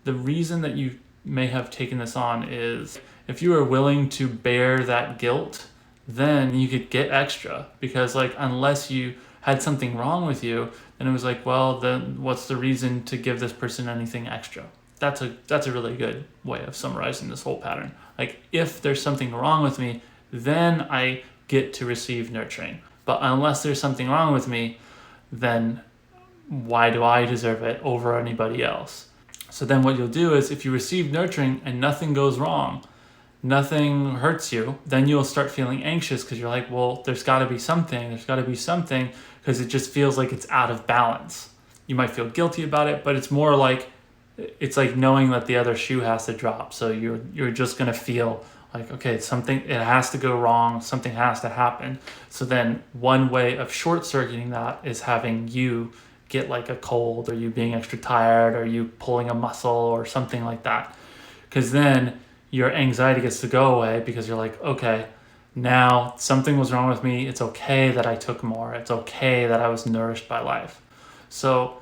the reason that you may have taken this on is if you are willing to bear that guilt, then you could get extra, because like unless you had something wrong with you, then it was like, well, then what's the reason to give this person anything extra? That's a really good way of summarizing this whole pattern. Like if there's something wrong with me, then I get to receive nurturing. But unless there's something wrong with me, then why do I deserve it over anybody else? So then what you'll do is if you receive nurturing and nothing goes wrong, nothing hurts you, then you'll start feeling anxious because you're like, well, there's got to be something, because it just feels like it's out of balance. You might feel guilty about it, but it's more like, it's like knowing that the other shoe has to drop. So you're just going to feel like, okay, it has to go wrong, something has to happen. So then one way of short-circuiting that is having you get like a cold, or you being extra tired, or you pulling a muscle or something like that. Because then your anxiety gets to go away, because you're like, okay, now something was wrong with me. It's okay that I took more. It's okay that I was nourished by life. So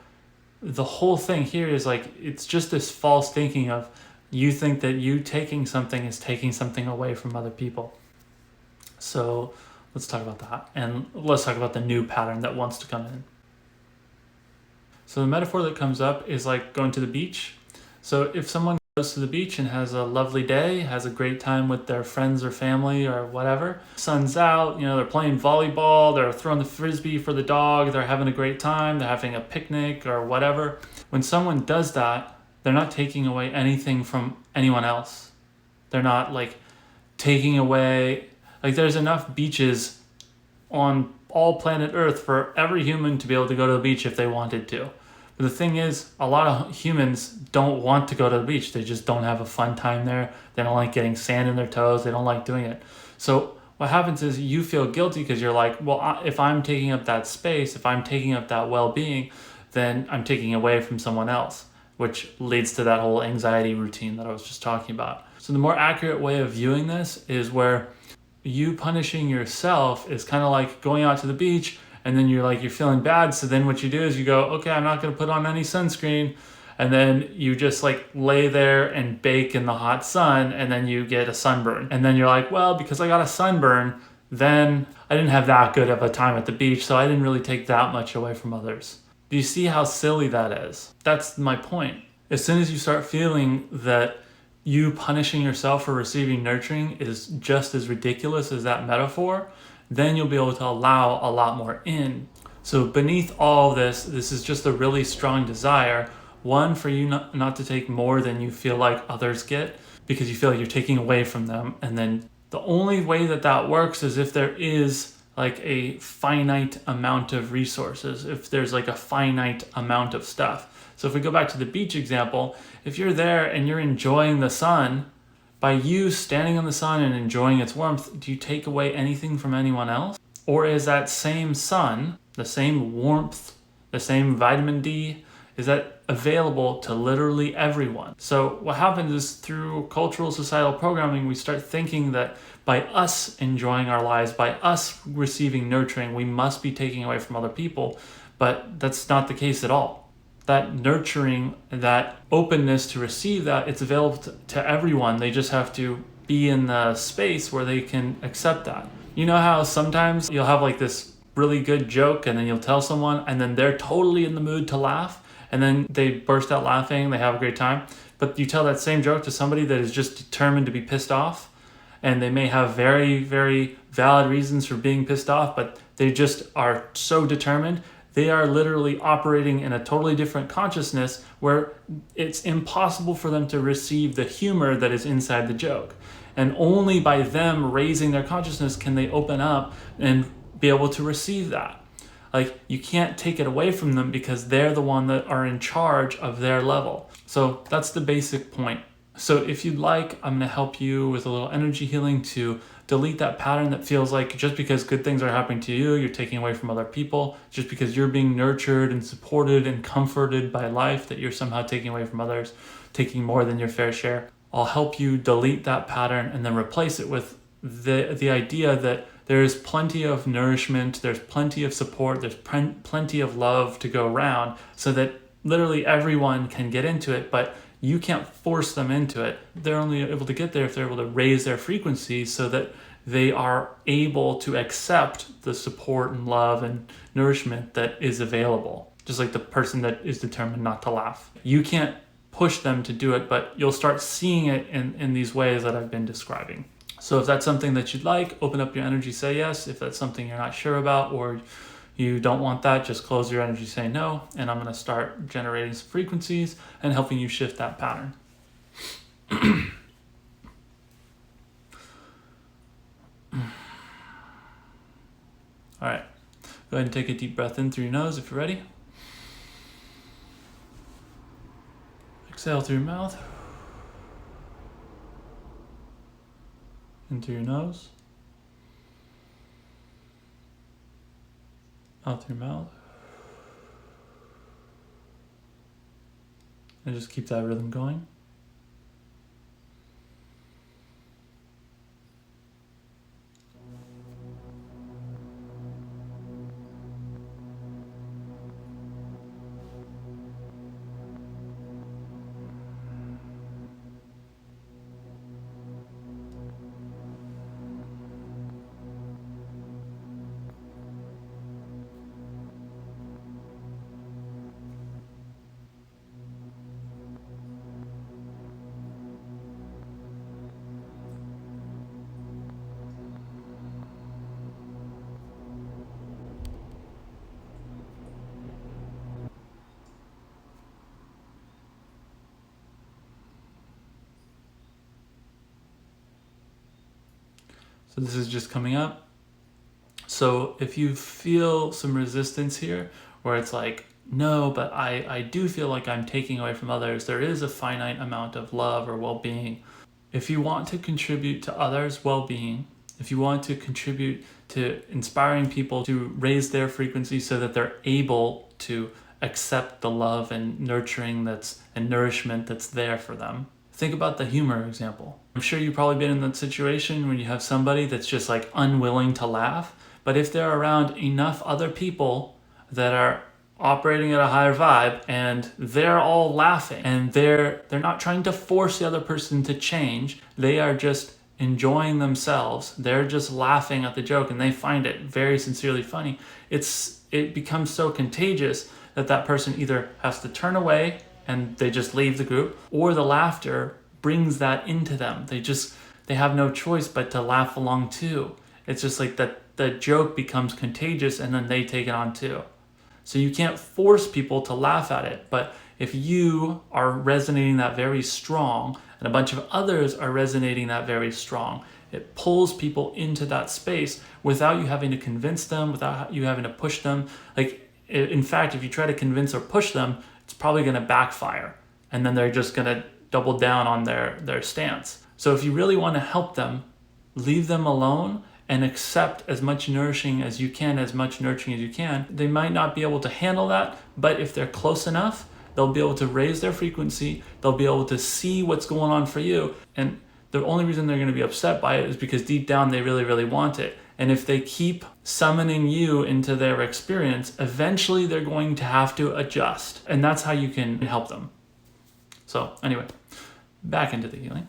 the whole thing here is like, it's just this false thinking of you think that you taking something is taking something away from other people. So let's talk about that. And let's talk about the new pattern that wants to come in. So the metaphor that comes up is like going to the beach. So if someone goes to the beach and has a lovely day, has a great time with their friends or family or whatever. Sun's out, they're playing volleyball, they're throwing the frisbee for the dog, they're having a great time, they're having a picnic or whatever. When someone does that, they're not taking away anything from anyone else. They're not like taking away, like there's enough beaches on all planet Earth for every human to be able to go to the beach if they wanted to. But the thing is, a lot of humans don't want to go to the beach. They just don't have a fun time there. They don't like getting sand in their toes. They don't like doing it. So what happens is you feel guilty because you're like, well, if I'm taking up that space, if I'm taking up that well-being, then I'm taking away from someone else, which leads to that whole anxiety routine that I was just talking about. So the more accurate way of viewing this is where you punishing yourself is kind of like going out to the beach and then you're feeling bad. So then what you do is you go, okay, I'm not going to put on any sunscreen. And then you just lay there and bake in the hot sun and then you get a sunburn. And then you're like, well, because I got a sunburn, then I didn't have that good of a time at the beach. So I didn't really take that much away from others. Do you see how silly that is? That's my point. As soon as you start feeling that you punishing yourself for receiving nurturing is just as ridiculous as that metaphor, then you'll be able to allow a lot more in. So beneath all this is just a really strong desire. One, for you not to take more than you feel like others get because you feel like you're taking away from them. And then the only way that works is if there is a finite amount of resources, if there's a finite amount of stuff. So if we go back to the beach example, if you're there and you're enjoying the sun, by you standing in the sun and enjoying its warmth, do you take away anything from anyone else? Or is that same sun, the same warmth, the same vitamin D, is that available to literally everyone? So what happens is through cultural societal programming, we start thinking that by us enjoying our lives, by us receiving nurturing, we must be taking away from other people. But that's not the case at all. That nurturing, that openness to receive that, it's available to everyone. They just have to be in the space where they can accept that. You know how sometimes you'll have this really good joke and then you'll tell someone and then they're totally in the mood to laugh and then they burst out laughing, they have a great time. But you tell that same joke to somebody that is just determined to be pissed off and they may have very, very valid reasons for being pissed off, but they just are so determined. They are literally operating in a totally different consciousness where it's impossible for them to receive the humor that is inside the joke. And only by them raising their consciousness can they open up and be able to receive that. You can't take it away from them because they're the one that are in charge of their level. So that's the basic point. So if you'd like, I'm going to help you with a little energy healing to delete that pattern that feels like just because good things are happening to you, you're taking away from other people. Just because you're being nurtured and supported and comforted by life, that you're somehow taking away from others, taking more than your fair share. I'll help you delete that pattern and then replace it with the idea that there's plenty of nourishment, there's plenty of support, there's plenty of love to go around so that literally everyone can get into it, but you can't force them into it. They're only able to get there if they're able to raise their frequency so that they are able to accept the support and love and nourishment that is available. Just like the person that is determined not to laugh. You can't push them to do it, but you'll start seeing it in these ways that I've been describing. So if that's something that you'd like, open up your energy, say yes. If that's something you're not sure about or you don't want that, just close your energy, say no, and I'm going to start generating some frequencies and helping you shift that pattern. All right, go ahead and take a deep breath in through your nose if you're ready. Exhale through your mouth. In through your nose. Out through your mouth. And just keep that rhythm going. So this is just coming up. So if you feel some resistance here, where it's like, no, but I do feel like I'm taking away from others, there is a finite amount of love or well-being. If you want to contribute to others' well-being, if you want to contribute to inspiring people to raise their frequency so that they're able to accept the love and nurturing and nourishment that's there for them, think about the humor example. I'm sure you've probably been in that situation when you have somebody that's just like unwilling to laugh, but if they're around enough other people that are operating at a higher vibe and they're all laughing and they're not trying to force the other person to change, they are just enjoying themselves, they're just laughing at the joke and they find it very sincerely funny, it becomes so contagious that person either has to turn away and they just leave the group, or the laughter brings that into them. They have no choice but to laugh along too. It's just like that the joke becomes contagious and then they take it on too. So you can't force people to laugh at it, but if you are resonating that very strong and a bunch of others are resonating that very strong, it pulls people into that space without you having to convince them, without you having to push them. Like, in fact, if you try to convince or push them, it's probably going to backfire, and then they're just going to double down on their stance. So if you really want to help them, leave them alone and accept as much nourishing as you can, as much nurturing as you can. They might not be able to handle that, but if they're close enough, they'll be able to raise their frequency, they'll be able to see what's going on for you, and the only reason they're going to be upset by it is because deep down they really, really want it. And if they keep summoning you into their experience, eventually they're going to have to adjust. And that's how you can help them. So anyway, back into the healing.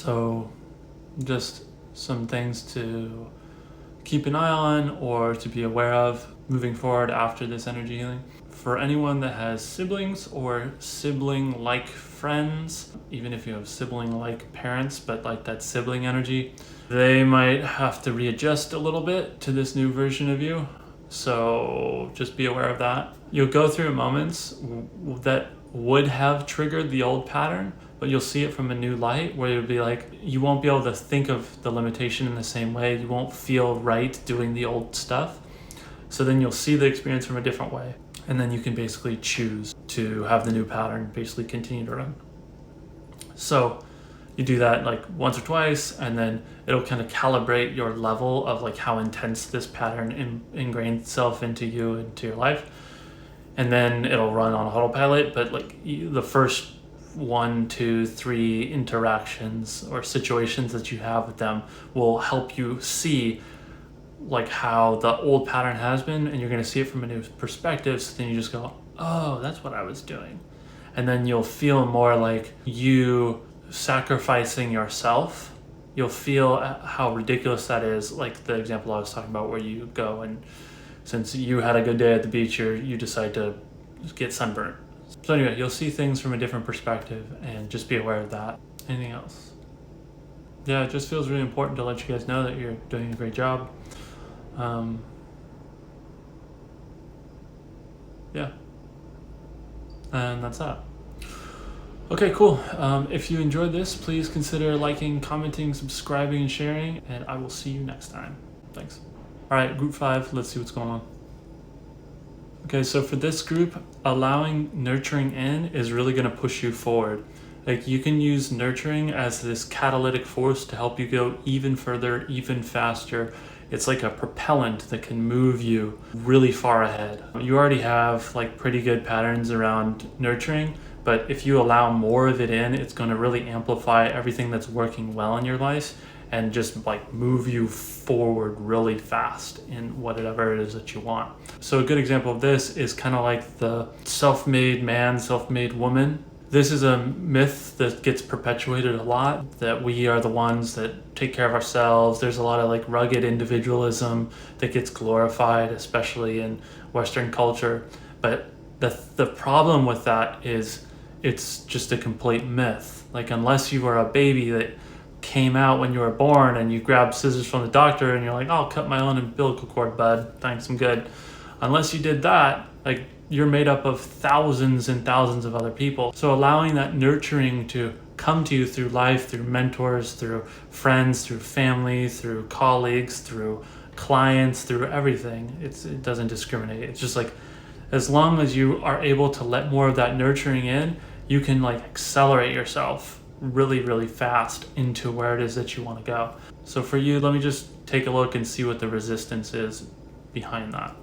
So just some things to keep an eye on or to be aware of moving forward after this energy healing. For anyone that has siblings or sibling-like friends, even if you have sibling-like parents, but like that sibling energy, they might have to readjust a little bit to this new version of you. So just be aware of that. You'll go through moments that would have triggered the old pattern, but you'll see it from a new light where you'll be like, you won't be able to think of the limitation in the same way. You won't feel right doing the old stuff. So then you'll see the experience from a different way. And then you can basically choose to have the new pattern basically continue to run. So you do that like once or twice, and then it'll kind of calibrate your level of like how intense this pattern ingrained itself into you, into your life. And then it'll run on autopilot, but like the first 1, 2, 3 interactions or situations that you have with them will help you see like how the old pattern has been, and you're going to see it from a new perspective. So then you just go, oh, that's what I was doing. And then you'll feel more like you sacrificing yourself. You'll feel how ridiculous that is. Like the example I was talking about where you go and since you had a good day at the beach, you decide to get sunburnt. So anyway, you'll see things from a different perspective and just be aware of that. Anything else? Yeah, it just feels really important to let you guys know that you're doing a great job. Yeah. And that's that. Okay, cool. If you enjoyed this, please consider liking, commenting, subscribing, and sharing, and I will see you next time. Thanks. All right, group 5, let's see what's going on. Okay, so for this group, allowing nurturing in is really going to push you forward. Like you can use nurturing as this catalytic force to help you go even further, even faster. It's like a propellant that can move you really far ahead. You already have like pretty good patterns around nurturing, but if you allow more of it in, it's going to really amplify everything that's working well in your life and just like move you forward really fast in whatever it is that you want. So a good example of this is kind of like the self-made man, self-made woman. This is a myth that gets perpetuated a lot, that we are the ones that take care of ourselves. There's a lot of like rugged individualism that gets glorified, especially in Western culture. But the problem with that is it's just a complete myth. Like unless you were a baby that came out when you were born and you grabbed scissors from the doctor and you're like, I'll cut my own umbilical cord, bud. Thanks, I'm good. Unless you did that, like you're made up of thousands and thousands of other people. So allowing that nurturing to come to you through life, through mentors, through friends, through family, through colleagues, through clients, through everything, it doesn't discriminate. It's just like, as long as you are able to let more of that nurturing in, you can like accelerate yourself really, really fast into where it is that you want to go. So for you, let me just take a look and see what the resistance is behind that.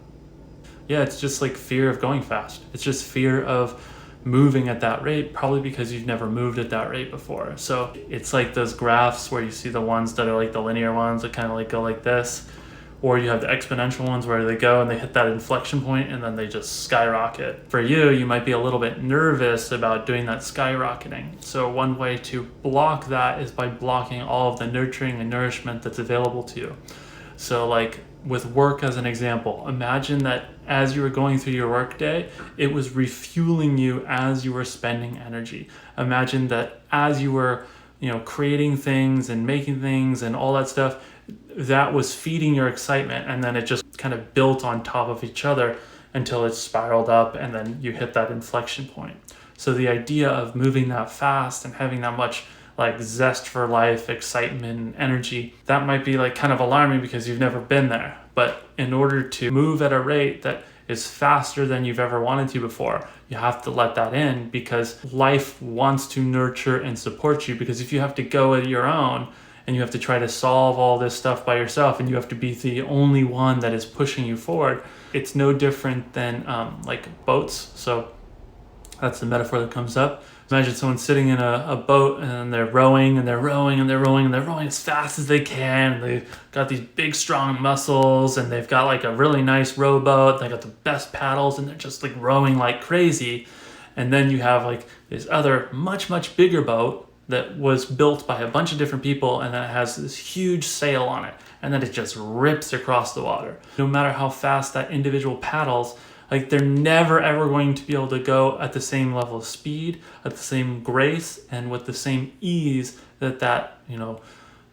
Yeah, it's just like fear of going fast. It's just fear of moving at that rate, probably because you've never moved at that rate before. So it's like those graphs where you see the ones that are like the linear ones that kind of like go like this, or you have the exponential ones where they go and they hit that inflection point and then they just skyrocket. For you, you might be a little bit nervous about doing that skyrocketing. So one way to block that is by blocking all of the nurturing and nourishment that's available to you. So like with work as an example, imagine that as you were going through your work day, it was refueling you as you were spending energy. Imagine that as you were, creating things and making things and all that stuff, that was feeding your excitement, and then it just kind of built on top of each other until it spiraled up and then you hit that inflection point. So the idea of moving that fast and having that much like zest for life, excitement, and energy, that might be like kind of alarming because you've never been there. But in order to move at a rate that is faster than you've ever wanted to before, you have to let that in, because life wants to nurture and support you. Because if you have to go at your own and you have to try to solve all this stuff by yourself and you have to be the only one that is pushing you forward, it's no different than like boats. So that's the metaphor that comes up. Imagine someone sitting in a boat and they're rowing and they're rowing and they're rowing and they're rowing as fast as they can. They've got these big, strong muscles and they've got like a really nice rowboat. They got the best paddles and they're just like rowing like crazy. And then you have like this other much, much bigger boat that was built by a bunch of different people, and then it has this huge sail on it, and then it just rips across the water. No matter how fast that individual paddles, like they're never ever going to be able to go at the same level of speed, at the same grace, and with the same ease that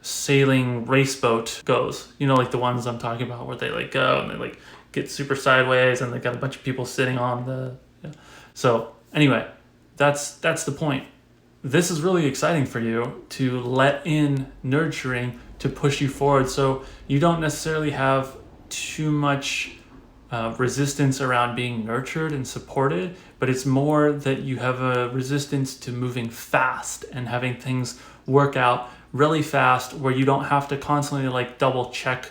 sailing race boat goes. Like the ones I'm talking about where they like go and they like get super sideways and they got a bunch of people sitting on the. Yeah. So anyway, that's the point. This is really exciting for you to let in nurturing to push you forward, so you don't necessarily have too much resistance around being nurtured and supported, but it's more that you have a resistance to moving fast and having things work out really fast, where you don't have to constantly like double check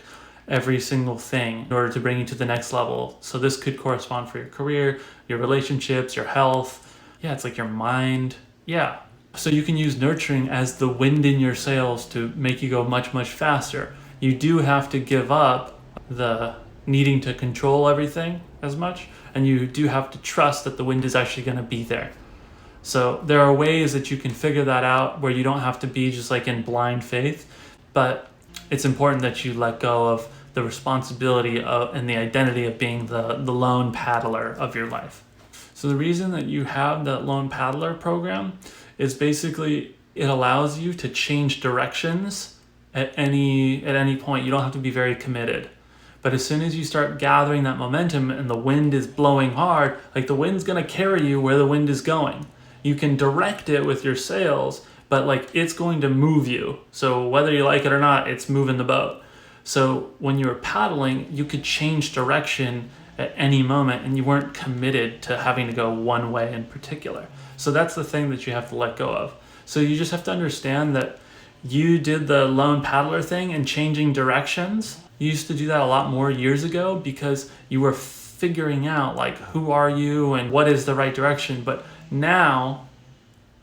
every single thing in order to bring you to the next level. So this could correspond for your career, your relationships, your health. Yeah, it's like your mind. Yeah. So you can use nurturing as the wind in your sails to make you go much, much faster. You do have to give up the needing to control everything as much, and you do have to trust that the wind is actually going to be there. So there are ways that you can figure that out where you don't have to be just like in blind faith, but it's important that you let go of the responsibility of and the identity of being the lone paddler of your life. So the reason that you have that lone paddler program is basically it allows you to change directions at any point. You don't have to be very committed. But as soon as you start gathering that momentum and the wind is blowing hard, like the wind's gonna carry you where the wind is going. You can direct it with your sails, but like it's going to move you. So whether you like it or not, it's moving the boat. So when you were paddling, you could change direction at any moment and you weren't committed to having to go one way in particular. So that's the thing that you have to let go of. So you just have to understand that you did the lone paddler thing and changing directions. You used to do that a lot more years ago because you were figuring out like who are you and what is the right direction. But now,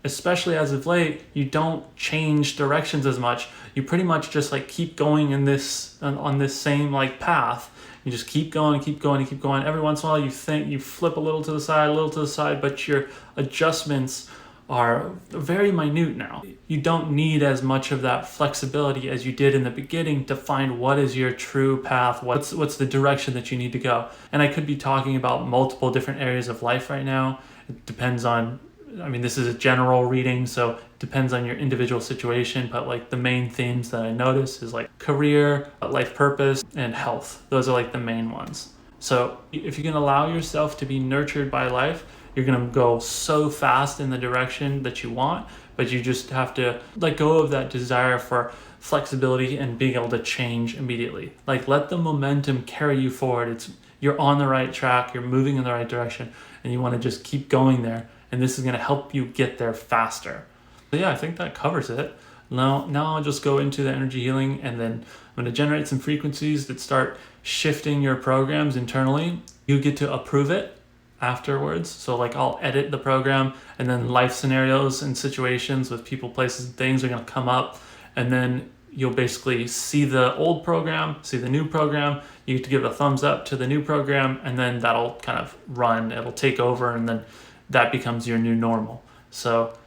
especially as of late, you don't change directions as much. You pretty much just like keep going in this on this same like path. You just keep going, keep going, and keep going. Every once in a while you think you flip a little to the side, but your adjustments are very minute now. You don't need as much of that flexibility as you did in the beginning to find what is your true path, what's the direction that you need to go. And I could be talking about multiple different areas of life right now. It depends on, this is a general reading, so it depends on your individual situation, but like the main themes that I notice is like career, life purpose, and health. Those are like the main ones. So if you can allow yourself to be nurtured by life, you're going to go so fast in the direction that you want, but you just have to let go of that desire for flexibility and being able to change immediately. Like let the momentum carry you forward. You're on the right track, you're moving in the right direction, and you want to just keep going there. And this is going to help you get there faster. So yeah, I think that covers it. Now I'll just go into the energy healing, and then I'm going to generate some frequencies that start shifting your programs internally. You get to approve it afterwards. So like I'll edit the program, and then life scenarios and situations with people, places, and things are going to come up, and then you'll basically see the old program, see the new program. You get to give a thumbs up to the new program, and then that'll kind of run, it'll take over, and then that becomes your new normal. So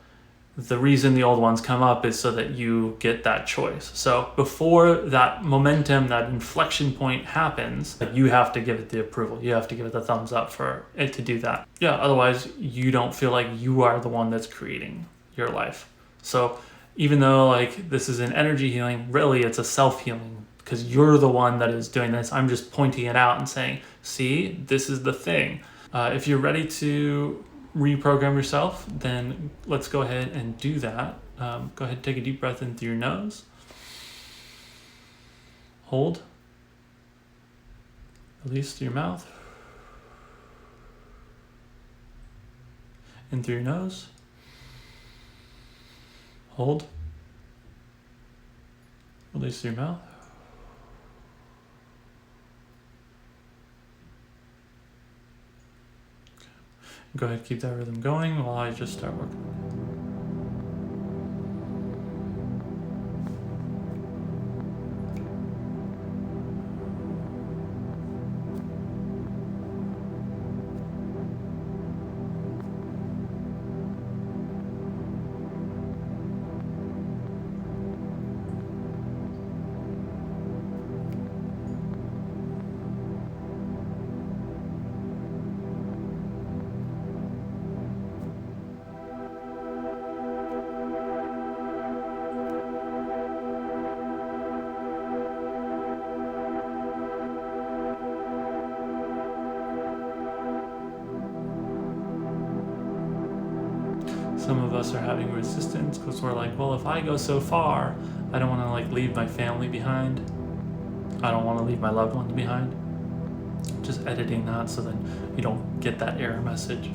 the reason the old ones come up is so that you get that choice. So before that momentum, that inflection point happens, you have to give it the approval. You have to give it the thumbs up for it to do that. Yeah, otherwise you don't feel like you are the one that's creating your life. So even though like this is an energy healing, really it's a self-healing because you're the one that is doing this. I'm just pointing it out and saying, see, this is the thing. If you're ready to reprogram yourself, then let's go ahead and do that. Go ahead and take a deep breath in through your nose. Hold. Release through your mouth. In through your nose. Hold. Release through your mouth. Go ahead, keep that rhythm going while I just start working. some of us are having resistance because we're like, well, if I go so far, I don't want to like leave my family behind. I don't want to leave my loved ones behind. Just editing that so then you don't get that error message.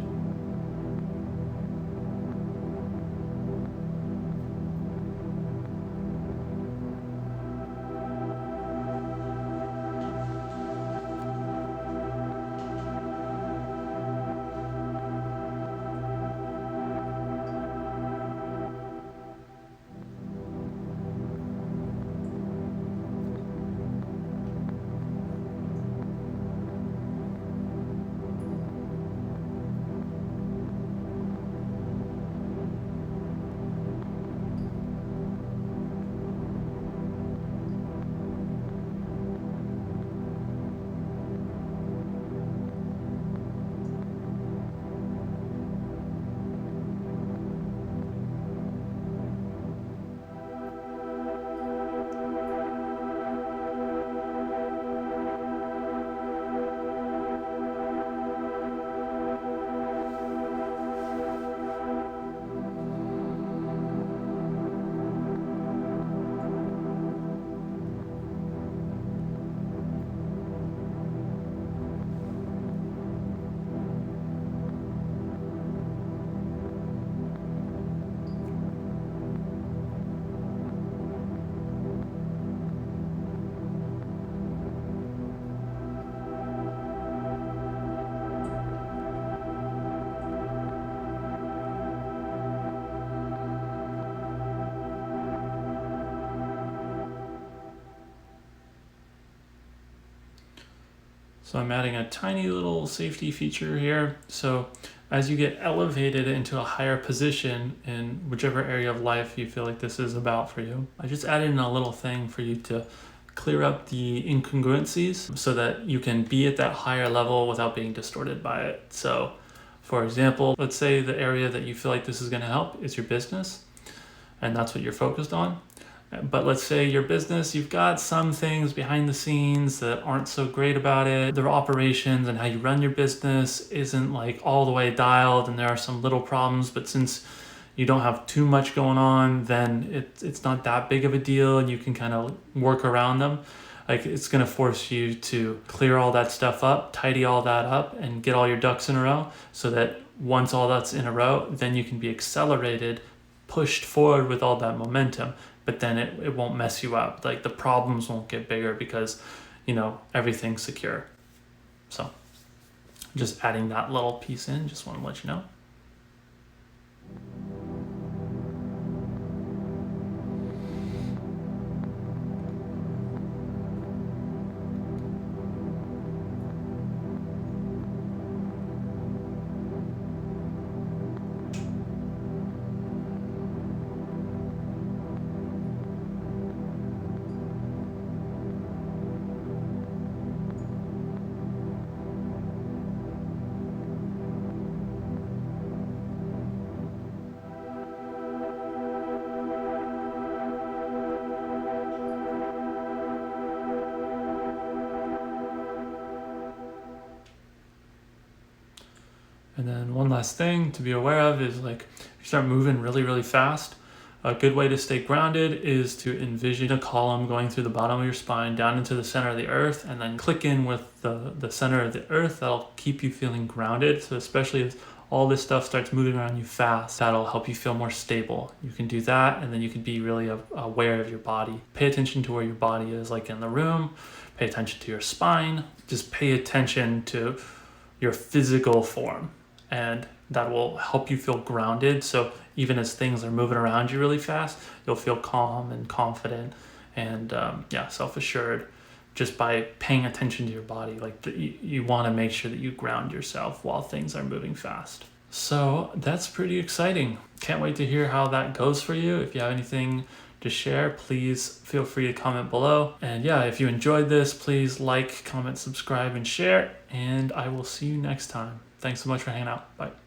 So I'm adding a tiny little safety feature here. So as you get elevated into a higher position in whichever area of life you feel like this is about for you, I just added in a little thing for you to clear up the incongruencies so that you can be at that higher level without being distorted by it. So for example, let's say the area that you feel like this is going to help is your business, and that's what you're focused on. But let's say your business, you've got some things behind the scenes that aren't so great about it. Their operations and how you run your business isn't like all the way dialed, and there are some little problems, but since you don't have too much going on, then it's not that big of a deal and you can kind of work around them. Like, it's going to force you to clear all that stuff up, tidy all that up, and get all your ducks in a row so that once all that's in a row, then you can be accelerated, pushed forward with all that momentum. But then it won't mess you up. Like, the problems won't get bigger because, everything's secure. So just adding that little piece in, just want to let you know. And then one last thing to be aware of is, like, if you start moving really, really fast, a good way to stay grounded is to envision a column going through the bottom of your spine down into the center of the earth, and then click in with the center of the earth. That'll keep you feeling grounded. So especially if all this stuff starts moving around you fast, that'll help you feel more stable. You can do that, and then you can be really aware of your body. Pay attention to where your body is, like in the room. Pay attention to your spine. Just pay attention to your physical form, and that will help you feel grounded. So even as things are moving around you really fast, you'll feel calm and confident and self-assured just by paying attention to your body. Like, you want to make sure that you ground yourself while things are moving fast. So that's pretty exciting. Can't wait to hear how that goes for you. If you have anything to share, please feel free to comment below. And yeah, if you enjoyed this, please like, comment, subscribe, and share. And I will see you next time. Thanks so much for hanging out. Bye.